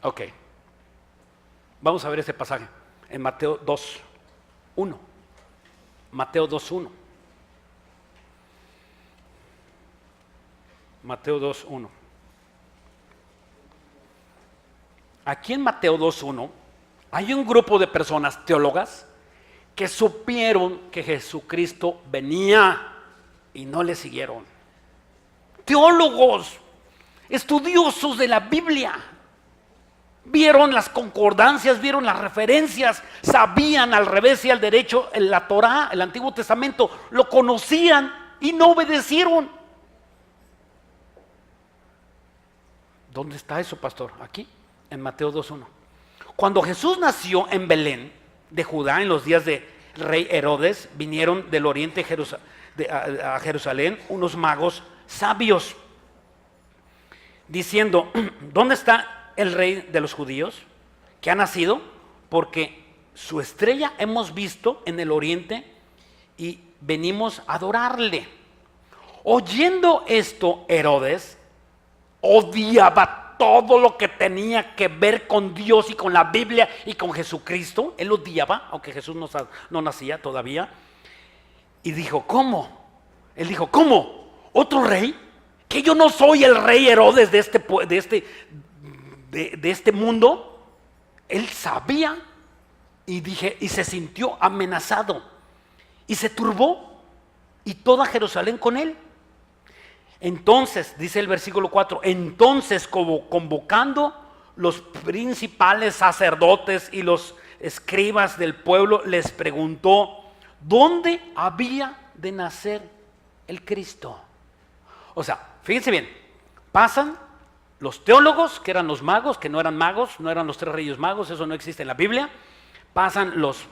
Ok. Vamos a ver este pasaje en Mateo 2:1. Mateo 2:1. Mateo 2:1. Aquí en Mateo 2:1 hay un grupo de personas teólogas que supieron que Jesucristo venía y no le siguieron. Teólogos, estudiosos de la Biblia, vieron las concordancias, vieron las referencias, sabían al revés y al derecho la Torá, el Antiguo Testamento, lo conocían y no obedecieron. ¿Dónde está eso, pastor? Aquí, en Mateo 2:1. Cuando Jesús nació en Belén, de Judá, en los días de rey Herodes, vinieron del oriente a Jerusalén unos magos sabios, diciendo: ¿dónde está el rey de los judíos que ha nacido? Porque su estrella hemos visto en el oriente y venimos a adorarle. Oyendo esto, Herodes odiaba todo lo que tenía que ver con Dios y con la Biblia y con Jesucristo. Él odiaba, aunque Jesús no nacía todavía. Y dijo: ¿cómo? Él dijo: ¿cómo? ¿Otro rey? ¿Que yo no soy el rey Herodes de este mundo? Él sabía y se sintió amenazado y se turbó, y toda Jerusalén con él. Entonces, dice el versículo 4, entonces convocando los principales sacerdotes y los escribas del pueblo, les preguntó: ¿dónde había de nacer el Cristo? O sea, fíjense bien, pasan los teólogos, que eran los magos, que no eran magos, no eran los 3 reyes magos, eso no existe en la Biblia. Pasan los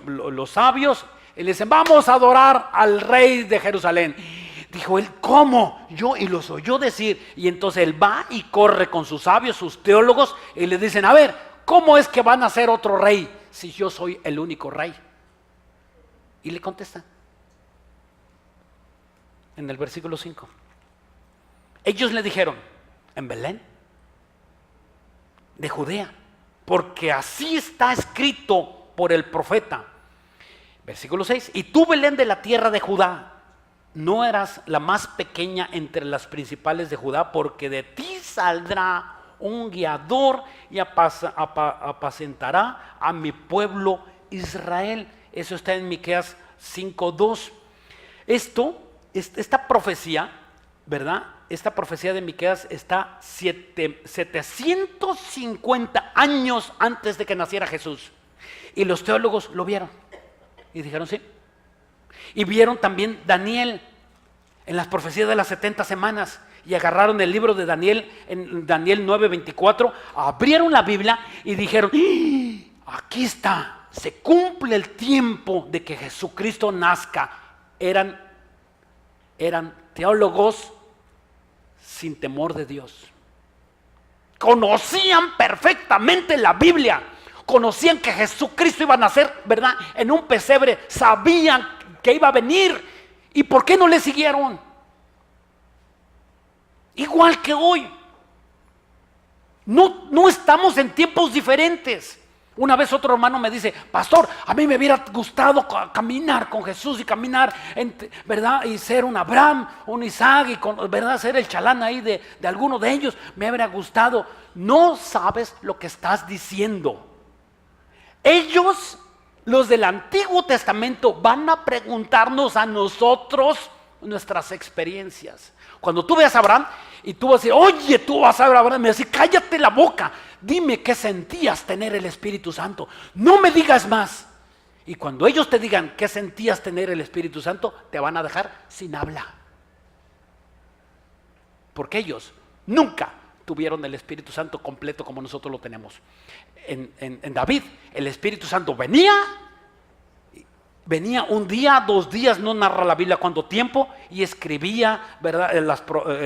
sabios y le dicen: vamos a adorar al rey de Jerusalén. Dijo él: ¿cómo? Y los oyó decir. Y entonces él va y corre con sus sabios, sus teólogos, y le dicen: a ver, ¿cómo es que van a ser otro rey si yo soy el único rey? Y le contestan en el versículo 5. Ellos le dijeron: en Belén de Judea, porque así está escrito por el profeta. Versículo 6. Y tú, Belén de la tierra de Judá, no eras la más pequeña entre las principales de Judá, porque de ti saldrá un guiador y apacentará a mi pueblo Israel. Eso está en Miqueas 5:2. Esta profecía, ¿verdad? Esta profecía de Miqueas está 750 años antes de que naciera Jesús. Y los teólogos lo vieron y dijeron: sí. Y vieron también Daniel en las profecías de las 70 semanas y agarraron el libro de Daniel, en Daniel 9:24, abrieron la Biblia y dijeron: aquí está, se cumple el tiempo de que Jesucristo nazca. Eran teólogos sin temor de Dios. Conocían perfectamente la Biblia, conocían que Jesucristo iba a nacer, ¿verdad?, en un pesebre, sabían que iba a venir. ¿Y por qué no le siguieron? Igual que hoy. No estamos en tiempos diferentes. Una vez otro hermano me dice: pastor, a mí me hubiera gustado caminar con Jesús y caminar, ¿verdad?, y ser un Abraham, un Isaac, y ¿verdad?, ser el chalán ahí de alguno de ellos. Me hubiera gustado. No sabes lo que estás diciendo. Ellos, los del Antiguo Testamento, van a preguntarnos a nosotros nuestras experiencias. Cuando tú veas a Abraham y tú vas a decir: oye, tú vas a ver a Abraham, me vas a decir: cállate la boca, dime qué sentías tener el Espíritu Santo, no me digas más. Y cuando ellos te digan qué sentías tener el Espíritu Santo, te van a dejar sin habla, porque ellos nunca tuvieron el Espíritu Santo completo como nosotros lo tenemos. En David, el Espíritu Santo venía un día, 2 días, no narra la Biblia cuánto tiempo, y escribía, ¿verdad?,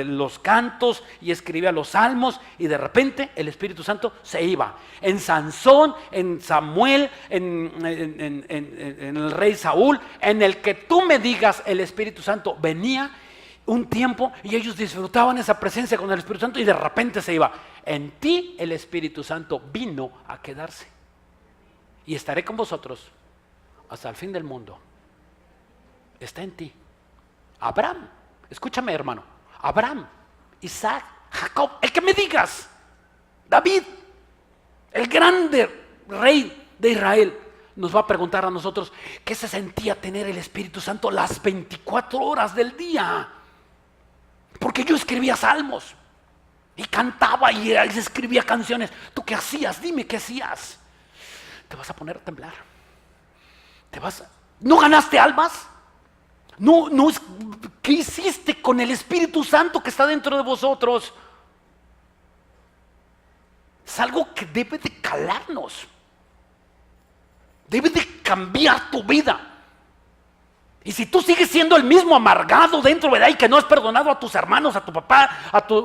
los cantos, y escribía los salmos, y de repente el Espíritu Santo se iba. En Sansón, en Samuel, en el rey Saúl, en el que tú me digas, el Espíritu Santo venía un tiempo y ellos disfrutaban esa presencia con el Espíritu Santo, y de repente se iba. En ti el Espíritu Santo vino a quedarse, y estaré con vosotros hasta el fin del mundo. Está en ti. Abraham, escúchame, hermano, Abraham, Isaac, Jacob, el que me digas, David, el grande rey de Israel, nos va a preguntar a nosotros qué se sentía tener el Espíritu Santo las 24 horas del día. Porque yo escribía salmos y cantaba y escribía canciones. ¿Tú qué hacías? Dime qué hacías. Te vas a poner a temblar. ¿No ganaste almas? ¿Qué hiciste con el Espíritu Santo que está dentro de vosotros? Es algo que debe de calarnos. Debe de cambiar tu vida. Y si tú sigues siendo el mismo amargado dentro, ¿verdad? Y que no has perdonado a tus hermanos, a tu papá,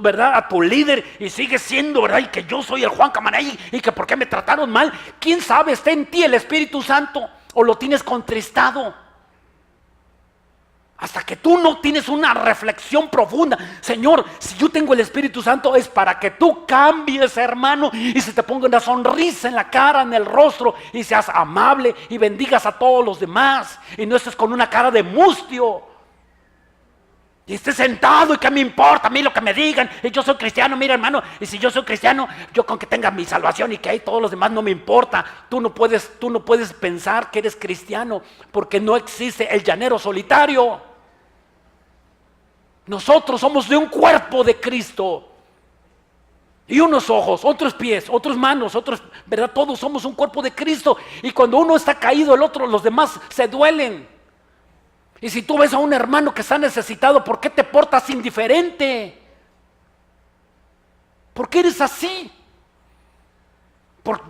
¿verdad? A tu líder, y sigues siendo, ¿verdad? Y que yo soy el Juan Camaray, y que por qué me trataron mal. ¿Quién sabe? ¿Está en ti el Espíritu Santo o lo tienes contristado? Hasta que tú no tienes una reflexión profunda. Señor, si yo tengo el Espíritu Santo es para que tú cambies, hermano, y se te ponga una sonrisa en la cara, en el rostro, y seas amable y bendigas a todos los demás, y no estés con una cara de mustio y estés sentado y que me importa a mí lo que me digan, y yo soy cristiano, mira, hermano, y si yo soy cristiano, yo con que tenga mi salvación y que hay todos los demás no me importa. Tú no puedes pensar que eres cristiano, porque no existe el llanero solitario. Nosotros somos de un cuerpo de Cristo, y unos ojos, otros pies, otras manos, otros, ¿verdad? Todos somos un cuerpo de Cristo, y cuando uno está caído, el otro, los demás se duelen. Y si tú ves a un hermano que está necesitado, ¿por qué te portas indiferente? ¿Por qué eres así? Pues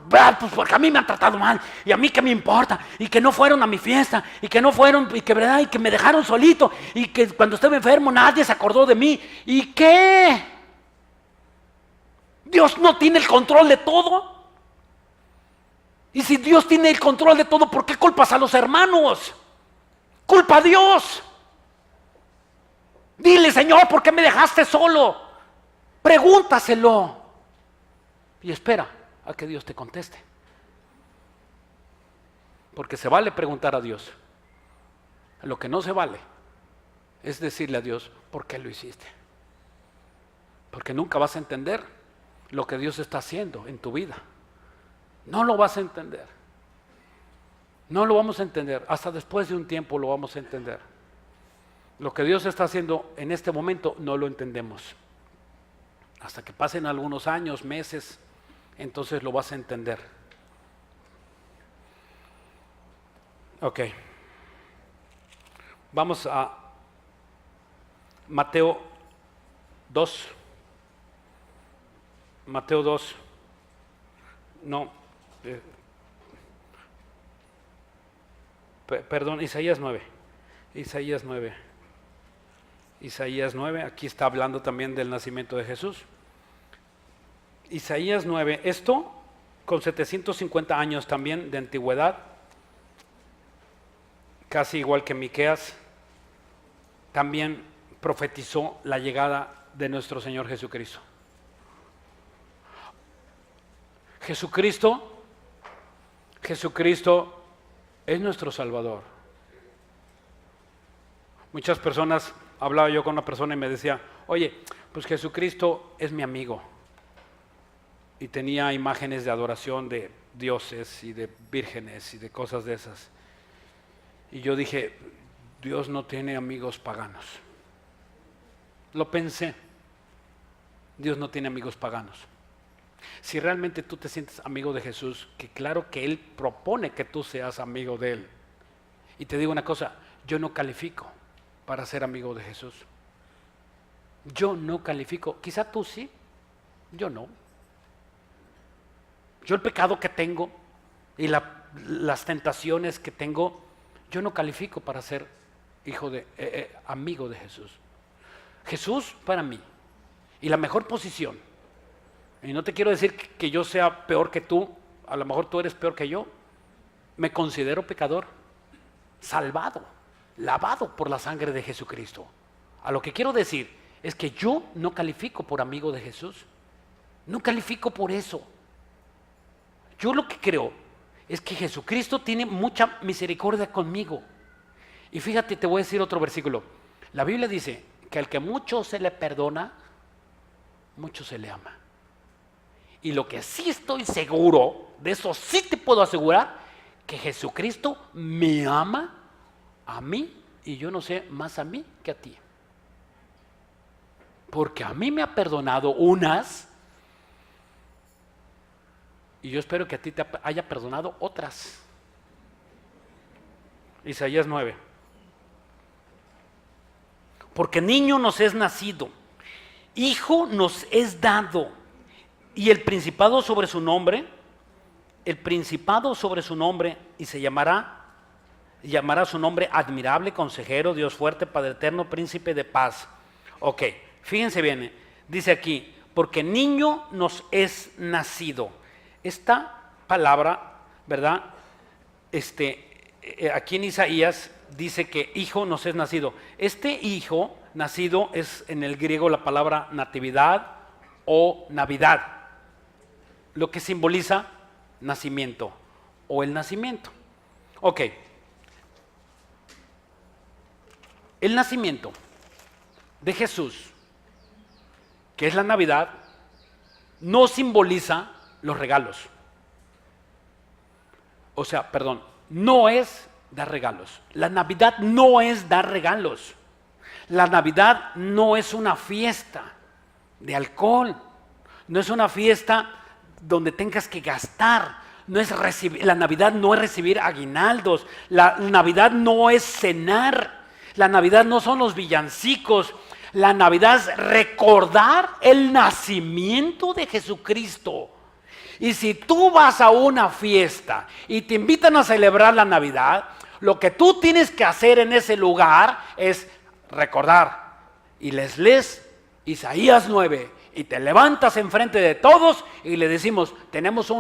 porque a mí me han tratado mal, y a mí qué me importa, y que no fueron a mi fiesta, y que no fueron, y que, ¿verdad? Y que me dejaron solito, y que cuando estaba enfermo nadie se acordó de mí. ¿Y qué? ¿Dios no tiene el control de todo? Y si Dios tiene el control de todo, ¿por qué culpas a los hermanos? Culpa a Dios. Dile, Señor, ¿por qué me dejaste solo? Pregúntaselo y espera a que Dios te conteste, porque se vale preguntar a Dios. Lo que no se vale es decirle a Dios, ¿por qué lo hiciste? Porque nunca vas a entender lo que Dios está haciendo en tu vida. No lo vas a entender. No lo vamos a entender. Hasta después de un tiempo lo vamos a entender. Lo que Dios está haciendo en este momento no lo entendemos. Hasta que pasen algunos años, meses, entonces lo vas a entender. Ok. Vamos a Mateo 2. Mateo 2. No. Perdón, Isaías 9. Isaías 9. Isaías 9, aquí está hablando también del nacimiento de Jesús. Isaías 9, esto con 750 años también de antigüedad, casi igual que Miqueas, también profetizó la llegada de nuestro Señor Jesucristo. Jesucristo es nuestro Salvador. Muchas personas, hablaba yo con una persona y me decía, oye, pues Jesucristo es mi amigo. Y tenía imágenes de adoración de dioses y de vírgenes y de cosas de esas. Y yo dije, Dios no tiene amigos paganos. Lo pensé, Dios no tiene amigos paganos. Si realmente tú te sientes amigo de Jesús, que claro que Él propone que tú seas amigo de Él. Y te digo una cosa, yo no califico para ser amigo de Jesús. Yo no califico, quizá tú sí, yo no. Yo el pecado que tengo y las tentaciones que tengo, yo no califico para ser amigo de Jesús. Jesús para mí, y la mejor posición, y no te quiero decir que yo sea peor que tú, a lo mejor tú eres peor que yo, me considero pecador, salvado, lavado por la sangre de Jesucristo. A lo que quiero decir es que yo no califico por amigo de Jesús, no califico por eso. Yo lo que creo es que Jesucristo tiene mucha misericordia conmigo. Y fíjate, te voy a decir otro versículo. La Biblia dice que al que mucho se le perdona, mucho se le ama. Y lo que sí estoy seguro, de eso sí te puedo asegurar, que Jesucristo me ama a mí, y yo no sé más a mí que a ti. Porque a mí me ha perdonado unas, y yo espero que a ti te haya perdonado otras. Isaías 9. Porque niño nos es nacido, hijo nos es dado, y el principado sobre su nombre, el principado sobre su nombre y llamará su nombre admirable, consejero, Dios fuerte, Padre eterno, príncipe de paz. Ok, fíjense bien, dice aquí, porque niño nos es nacido. Esta palabra, ¿verdad? Aquí en Isaías dice que hijo nos es nacido. Este hijo nacido es en el griego la palabra natividad o Navidad, lo que simboliza nacimiento o el nacimiento. Ok, el nacimiento de Jesús, que es la Navidad, no simboliza los regalos. O sea, perdón, no es dar regalos. La Navidad no es dar regalos. La Navidad no es una fiesta de alcohol, no es una fiesta donde tengas que gastar, no es la Navidad no es recibir aguinaldos, la Navidad no es cenar, la Navidad no son los villancicos, la Navidad es recordar el nacimiento de Jesucristo. Y si tú vas a una fiesta y te invitan a celebrar la Navidad, lo que tú tienes que hacer en ese lugar es recordar, y les lees Isaías 9 y te levantas enfrente de todos y le decimos, tenemos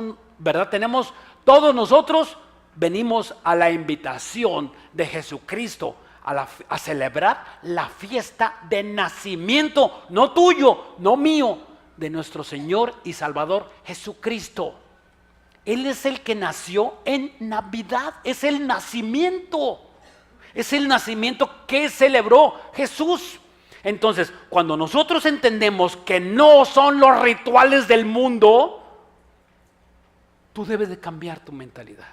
todos nosotros venimos a la invitación de Jesucristo a celebrar la fiesta de nacimiento, no tuyo, no mío, de nuestro Señor y Salvador Jesucristo. Él es el que nació en Navidad, es el nacimiento que celebró Jesús. Entonces, cuando nosotros entendemos que no son los rituales del mundo, tú debes de cambiar tu mentalidad.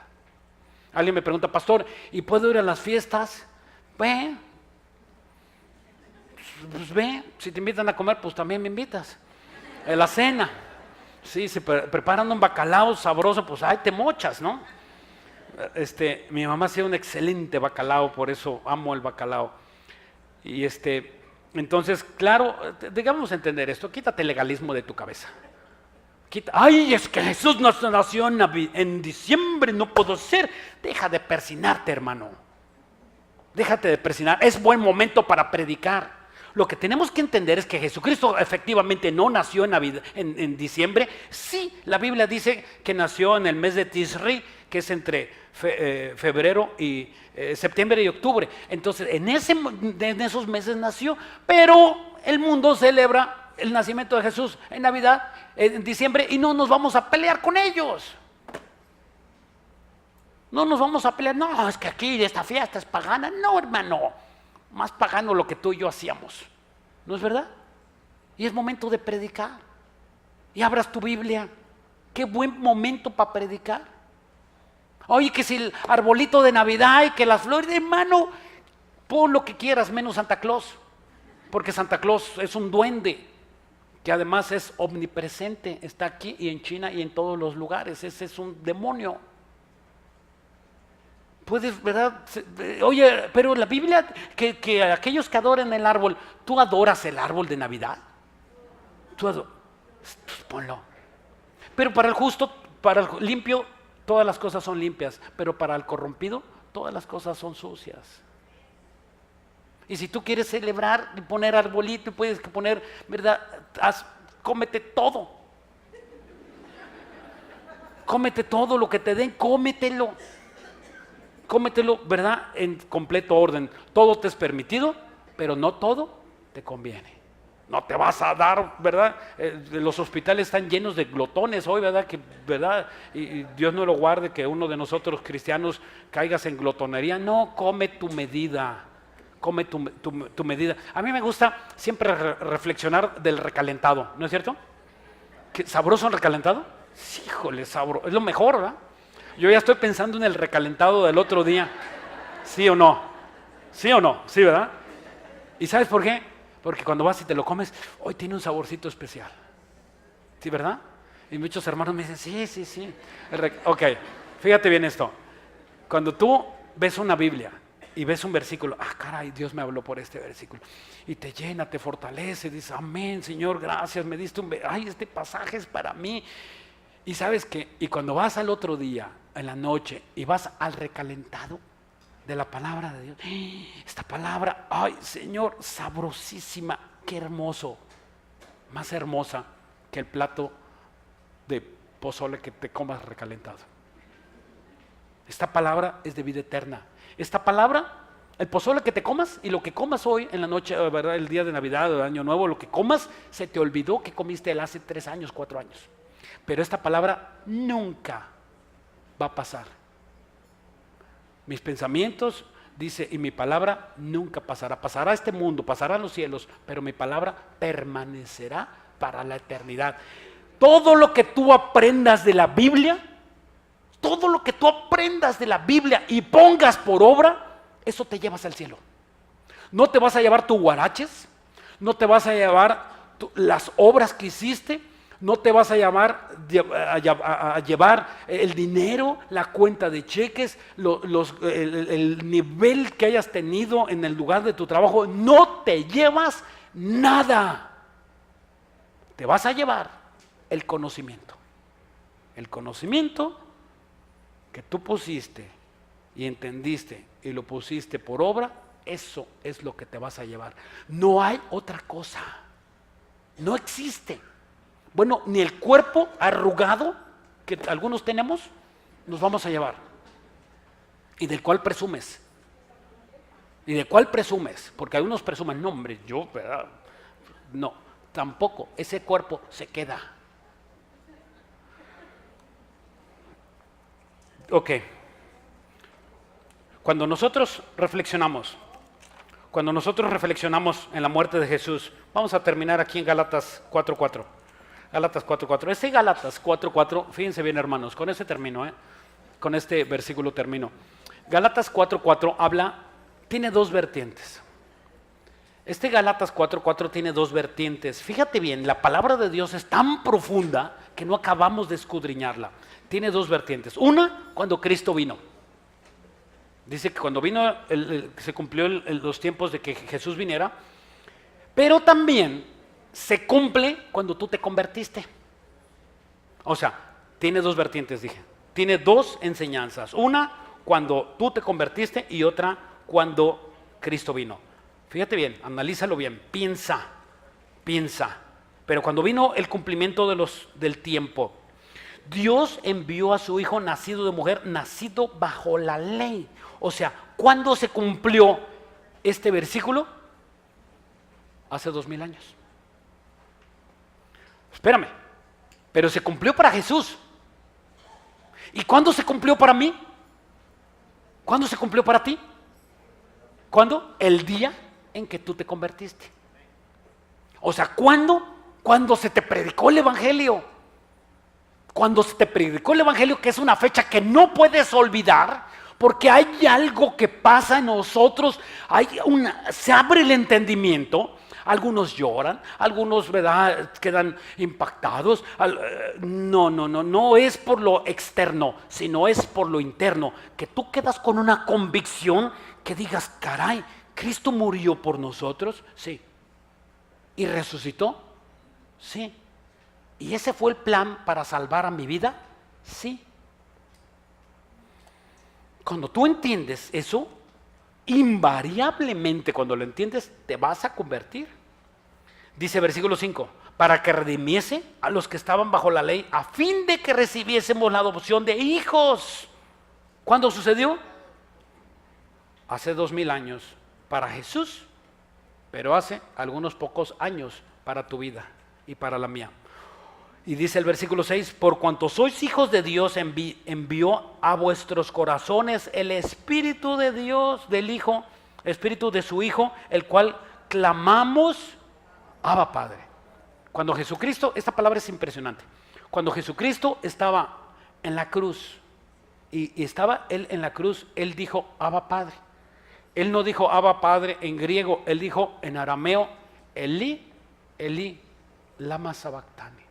Alguien me pregunta, pastor, ¿y puedo ir a las fiestas? Ve, pues ve, si te invitan a comer, pues también me invitas. A la cena, sí, se preparan un bacalao sabroso, pues ahí te mochas, ¿no? Mi mamá hacía un excelente bacalao, por eso amo el bacalao. Y entonces, claro, digamos entender esto, quítate el legalismo de tu cabeza. Ay, es que Jesús nació en diciembre, no puedo ser. Deja de persinarte, hermano. Déjate de persinar, es buen momento para predicar. Lo que tenemos que entender es que Jesucristo efectivamente no nació en diciembre. Sí, la Biblia dice que nació en el mes de Tisri, que es entre febrero y septiembre y octubre. Entonces, en esos meses nació, pero el mundo celebra el nacimiento de Jesús en Navidad, en diciembre, y no nos vamos a pelear con ellos. No nos vamos a pelear, no, es que aquí esta fiesta es pagana. No, hermano, más pagano lo que tú y yo hacíamos, ¿no es verdad? Y es momento de predicar. Y abras tu Biblia, qué buen momento para predicar. Oye, que si el arbolito de Navidad y que las flores, hermano, pon lo que quieras menos Santa Claus, porque Santa Claus es un duende que además es omnipresente, está aquí y en China y en todos los lugares. Ese es un demonio. Puedes, ¿verdad? Oye, pero la Biblia, que aquellos que adoran el árbol, ¿tú adoras el árbol de Navidad? Pues ponlo. Pero para el justo, para el limpio, todas las cosas son limpias, pero para el corrompido, todas las cosas son sucias. Y si tú quieres celebrar y poner arbolito, y puedes poner, ¿verdad? Cómete todo. Cómete todo lo que te den, cómetelo, ¿verdad? En completo orden. Todo te es permitido, pero no todo te conviene. No te vas a dar, ¿verdad? Los hospitales están llenos de glotones hoy, ¿verdad? ¿Verdad? Y Dios no lo guarde que uno de nosotros cristianos caigas en glotonería. No, come tu medida. Come tu medida. A mí me gusta siempre reflexionar del recalentado, ¿no es cierto? ¿Qué sabroso el recalentado? Sí, híjole, sabroso. Es lo mejor, ¿verdad? Yo ya estoy pensando en el recalentado del otro día. ¿Sí o no? ¿Sí o no? Sí, ¿verdad? ¿Y sabes por qué? Porque cuando vas y te lo comes, hoy tiene un saborcito especial. ¿Sí, verdad? Y muchos hermanos me dicen, sí. Ok, fíjate bien esto. Cuando tú ves una Biblia y ves un versículo, caray, Dios me habló por este versículo, y te llena, te fortalece, dices, amén, Señor, gracias, me diste este pasaje es para mí. Y sabes qué, y cuando vas al otro día, en la noche, y vas al recalentado de la palabra de Dios, esta palabra, ay Señor, sabrosísima, qué hermoso, más hermosa que el plato de pozole que te comas recalentado. Esta palabra es de vida eterna. Esta palabra, el pozole que te comas y lo que comas hoy en la noche, ¿verdad? El día de Navidad o de Año Nuevo, lo que comas, se te olvidó que comiste hace 3 años, 4 años. Pero esta palabra nunca va a pasar. Mis pensamientos, dice, y mi palabra nunca pasará. Pasará este mundo, pasarán los cielos, pero mi palabra permanecerá para la eternidad. Todo lo que tú aprendas de la Biblia, todo lo que tú aprendas de la Biblia y pongas por obra, eso te llevas al cielo. No te vas a llevar tus guaraches, no te vas a llevar las obras que hiciste, no te vas a llevar el dinero, la cuenta de cheques, el nivel que hayas tenido en el lugar de tu trabajo. No te llevas nada. Te vas a llevar el conocimiento. El conocimiento que tú pusiste y entendiste y lo pusiste por obra, eso es lo que te vas a llevar. No hay otra cosa. No existe. Bueno, ni el cuerpo arrugado que algunos tenemos, nos vamos a llevar. ¿Y del cual presumes? ¿Y de cuál presumes? Porque algunos presumen, no hombre, yo, ¿verdad? No, tampoco, ese cuerpo se queda. Ok. Cuando nosotros reflexionamos en la muerte de Jesús, vamos a terminar aquí en Gálatas 4:4. Gálatas 4:4. Este Gálatas 4:4, fíjense bien hermanos, con ese termino, con este versículo termino. Gálatas 4:4 tiene 2 vertientes. Este Gálatas 4:4 tiene 2 vertientes. Fíjate bien, la palabra de Dios es tan profunda que no acabamos de escudriñarla. Tiene 2 vertientes. Una, cuando Cristo vino. Dice que cuando vino, se cumplió los tiempos de que Jesús viniera, pero también se cumple cuando tú te convertiste. O sea, tiene 2 vertientes, dije. Tiene 2 enseñanzas. Una, cuando tú te convertiste, y otra, cuando Cristo vino. Fíjate bien, analízalo bien, piensa. Pero cuando vino el cumplimiento del tiempo, Dios envió a su Hijo nacido de mujer, nacido bajo la ley. O sea, ¿cuándo se cumplió este versículo? Hace 2000 años. Espérame, pero se cumplió para Jesús. ¿Y cuándo se cumplió para mí? ¿Cuándo se cumplió para ti? ¿Cuándo? El día en que tú te convertiste. O sea, ¿cuándo? Cuando se te predicó el Evangelio. Cuando se te predicó el Evangelio, que es una fecha que no puedes olvidar, porque hay algo que pasa en nosotros, se abre el entendimiento. Algunos lloran, algunos, ¿verdad?, quedan impactados. No es por lo externo, sino es por lo interno, que tú quedas con una convicción que digas, caray, Cristo murió por nosotros, sí, y resucitó, sí, y ese fue el plan para salvar a mi vida, sí. Cuando tú entiendes eso, invariablemente cuando lo entiendes te vas a convertir. Dice versículo 5, para que redimiese a los que estaban bajo la ley, a fin de que recibiésemos la adopción de hijos. ¿Cuándo sucedió? Hace 2000 años para Jesús, pero hace algunos pocos años para tu vida y para la mía. Y dice el versículo 6, por cuanto sois hijos de Dios, envió a vuestros corazones el Espíritu de Dios, del Hijo, Espíritu de su Hijo, el cual clamamos, Abba Padre. Cuando Jesucristo, esta palabra es impresionante, cuando Jesucristo estaba en la cruz, y estaba Él en la cruz, Él dijo, Abba Padre. Él no dijo Abba Padre en griego, Él dijo en arameo, Elí, Elí, lama sabactani.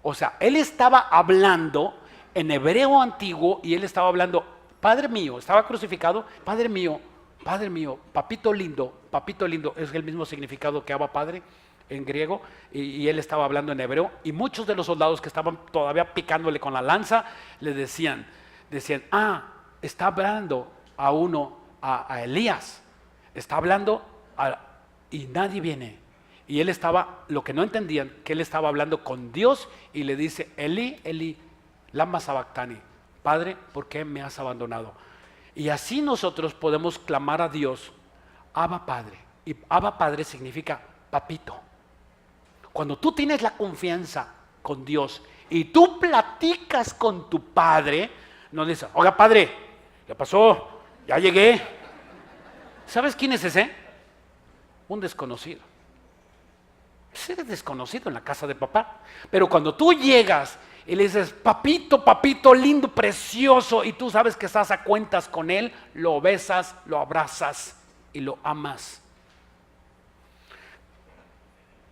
O sea, Él estaba hablando en hebreo antiguo y Él estaba hablando, Padre mío, estaba crucificado, Padre mío, papito lindo, es el mismo significado que Abba Padre. en griego y él estaba hablando en hebreo, y muchos de los soldados que estaban todavía picándole con la lanza le decían, está hablando a uno, a Elías, está hablando y nadie viene. Y él estaba, lo que no entendían, que él estaba hablando con Dios y le dice, Elí, Elí, lama sabactani, Padre, ¿por qué me has abandonado? Y así nosotros podemos clamar a Dios, Abba Padre. Y Abba Padre significa papito. Cuando tú tienes la confianza con Dios y tú platicas con tu Padre, no dices, oiga Padre, ¿qué pasó? Ya llegué. ¿Sabes quién es ese? Un desconocido. Ese es desconocido en la casa de papá. Pero cuando tú llegas y le dices, papito, papito, lindo, precioso, y tú sabes que estás a cuentas con él, lo besas, lo abrazas y lo amas.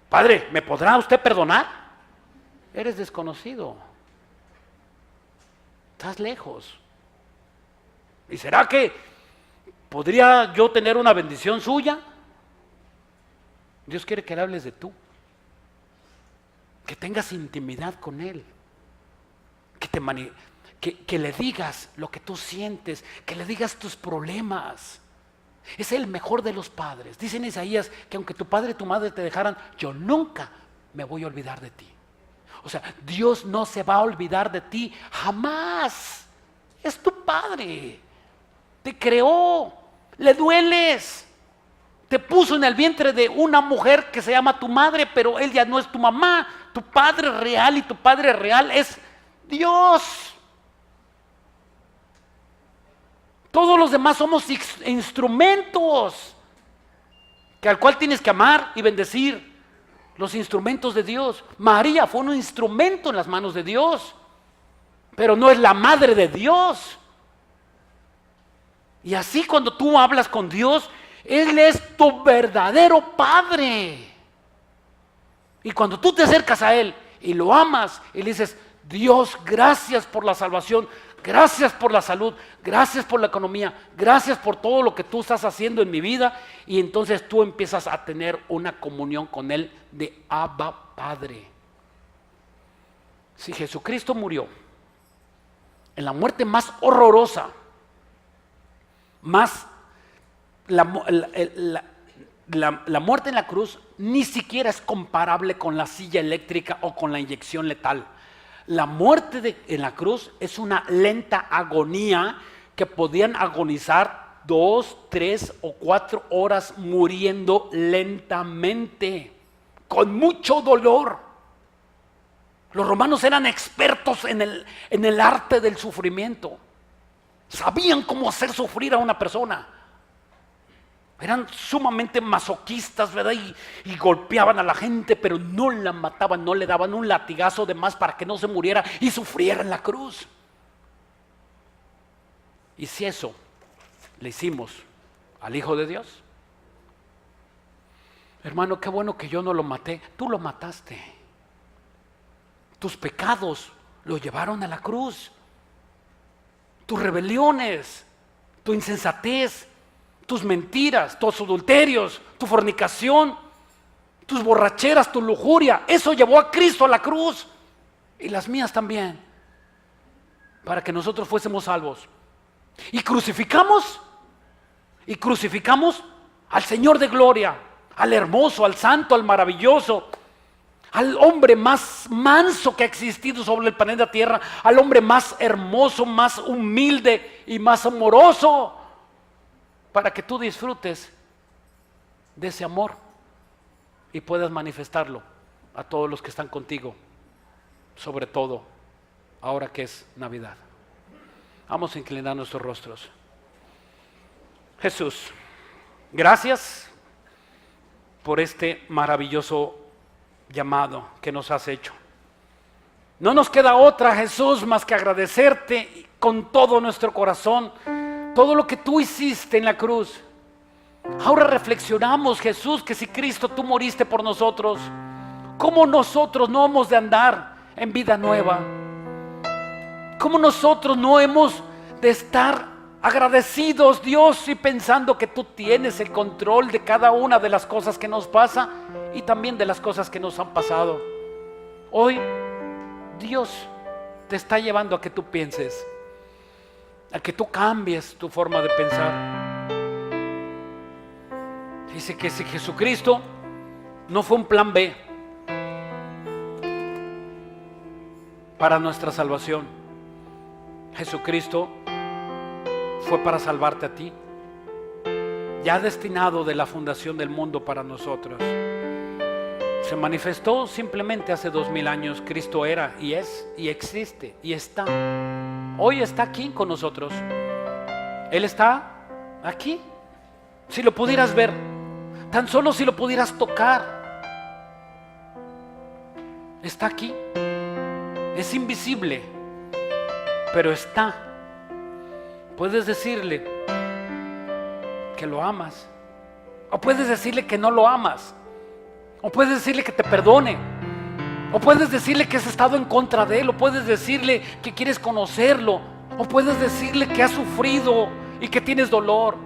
Padre, ¿me podrá usted perdonar? Eres desconocido. Estás lejos. ¿Y será que podría yo tener una bendición suya? Dios quiere que le hables de tú. Que tengas intimidad con Él. Que le digas lo que tú sientes, que le digas tus problemas. Es el mejor de los padres. Dice en Isaías que aunque tu padre y tu madre te dejaran, yo nunca me voy a olvidar de ti. O sea, Dios no se va a olvidar de ti jamás. Es tu padre. Te creó. Le dueles. Te puso en el vientre de una mujer que se llama tu madre, pero él ya no es tu mamá. Tu padre real, y tu padre real es Dios. Todos los demás somos instrumentos al cual tienes que amar y bendecir. Los instrumentos de Dios. María fue un instrumento en las manos de Dios, pero no es la madre de Dios. Y así cuando tú hablas con Dios, Él es tu verdadero Padre. Y cuando tú te acercas a Él y lo amas y le dices, Dios, gracias por la salvación, gracias por la salud, gracias por la economía, gracias por todo lo que tú estás haciendo en mi vida, y entonces tú empiezas a tener una comunión con Él de Abba Padre. Si Jesucristo murió en la muerte más horrorosa, más la muerte en la cruz ni siquiera es comparable con la silla eléctrica o con la inyección letal. La muerte en la cruz es una lenta agonía que podían agonizar 2, 3 o 4 horas muriendo lentamente, con mucho dolor. Los romanos eran expertos en el arte del sufrimiento. Sabían cómo hacer sufrir a una persona. Eran sumamente masoquistas, ¿verdad? Y golpeaban a la gente, pero no la mataban, no le daban un latigazo de más para que no se muriera y sufriera en la cruz. Y si eso le hicimos al Hijo de Dios, hermano, qué bueno que yo no lo maté, tú lo mataste. Tus pecados lo llevaron a la cruz. Tus rebeliones, tu insensatez, tus mentiras, tus adulterios, tu fornicación, tus borracheras, tu lujuria, eso llevó a Cristo a la cruz, y las mías también, para que nosotros fuésemos salvos. Y crucificamos al Señor de gloria, al hermoso, al santo, al maravilloso, al hombre más manso que ha existido sobre el planeta Tierra, al hombre más hermoso, más humilde y más amoroso, para que tú disfrutes de ese amor y puedas manifestarlo a todos los que están contigo, sobre todo ahora que es Navidad. Vamos a inclinar nuestros rostros. Jesús, gracias por este maravilloso llamado que nos has hecho. No nos queda otra, Jesús, más que agradecerte con todo nuestro corazón todo lo que tú hiciste en la cruz. Ahora reflexionamos, Jesús, que si Cristo tú moriste por nosotros, ¿cómo nosotros no hemos de andar en vida nueva? ¿Cómo nosotros no hemos de estar agradecidos, Dios, y pensando que tú tienes el control de cada una de las cosas que nos pasa y también de las cosas que nos han pasado. Hoy Dios te está llevando a que tú pienses, a que tú cambies tu forma de pensar. Dice que si Jesucristo no fue un plan B para nuestra salvación, Jesucristo fue para salvarte a ti, ya destinado de la fundación del mundo para nosotros. Se manifestó simplemente hace 2000 años. Cristo era y es y existe y está. Hoy está aquí con nosotros. Él está aquí. Si lo pudieras ver, tan solo si lo pudieras tocar, está aquí. Es invisible, pero está. Puedes decirle que lo amas, o puedes decirle que no lo amas, o puedes decirle que te perdone, o puedes decirle que has estado en contra de él, o puedes decirle que quieres conocerlo, o puedes decirle que has sufrido y que tienes dolor,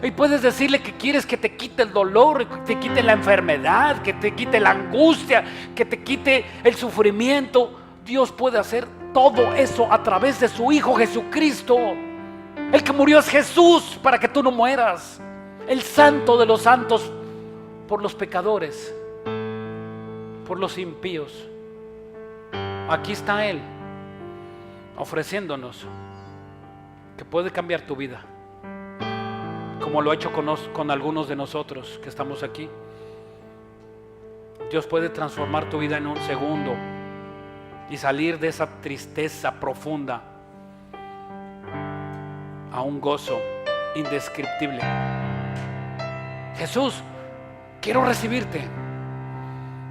y puedes decirle que quieres que te quite el dolor, que te quite la enfermedad, que te quite la angustia, que te quite el sufrimiento. Dios puede hacer todo eso a través de su Hijo Jesucristo. El que murió es Jesús para que tú no mueras. El santo de los santos por los pecadores, por los impíos. Aquí está Él ofreciéndonos que puede cambiar tu vida, como lo ha hecho con algunos de nosotros que estamos aquí. Dios puede transformar tu vida en un segundo y salir de esa tristeza profunda a un gozo indescriptible. Jesús, quiero recibirte.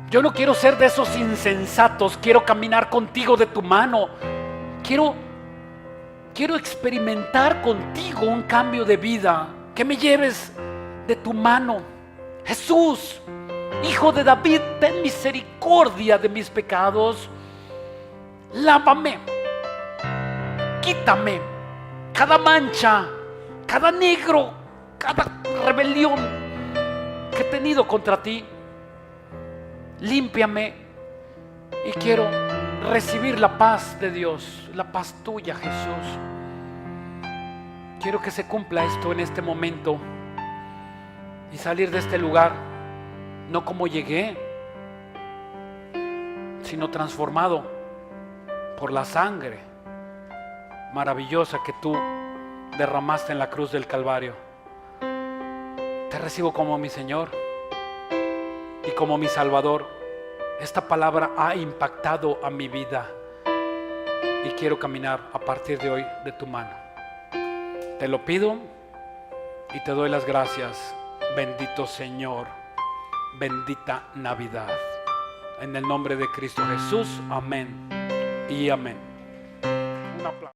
Yo no quiero ser de esos insensatos. Quiero caminar contigo de tu mano. Quiero experimentar contigo un cambio de vida. Que me lleves de tu mano. Jesús, Hijo de David, ten misericordia de mis pecados. Lávame. Quítame cada mancha, cada negro, cada rebelión que he tenido contra ti. Límpiame y quiero recibir la paz de Dios, la paz tuya, Jesús. Quiero que se cumpla esto en este momento y salir de este lugar no como llegué, sino transformado por la sangre maravillosa que tú derramaste en la cruz del Calvario. Te recibo como mi Señor y como mi Salvador. Esta palabra ha impactado a mi vida y quiero caminar a partir de hoy de tu mano. Te lo pido y te doy las gracias. Bendito Señor, bendita Navidad. En el nombre de Cristo Jesús, amén y amén. Un aplauso.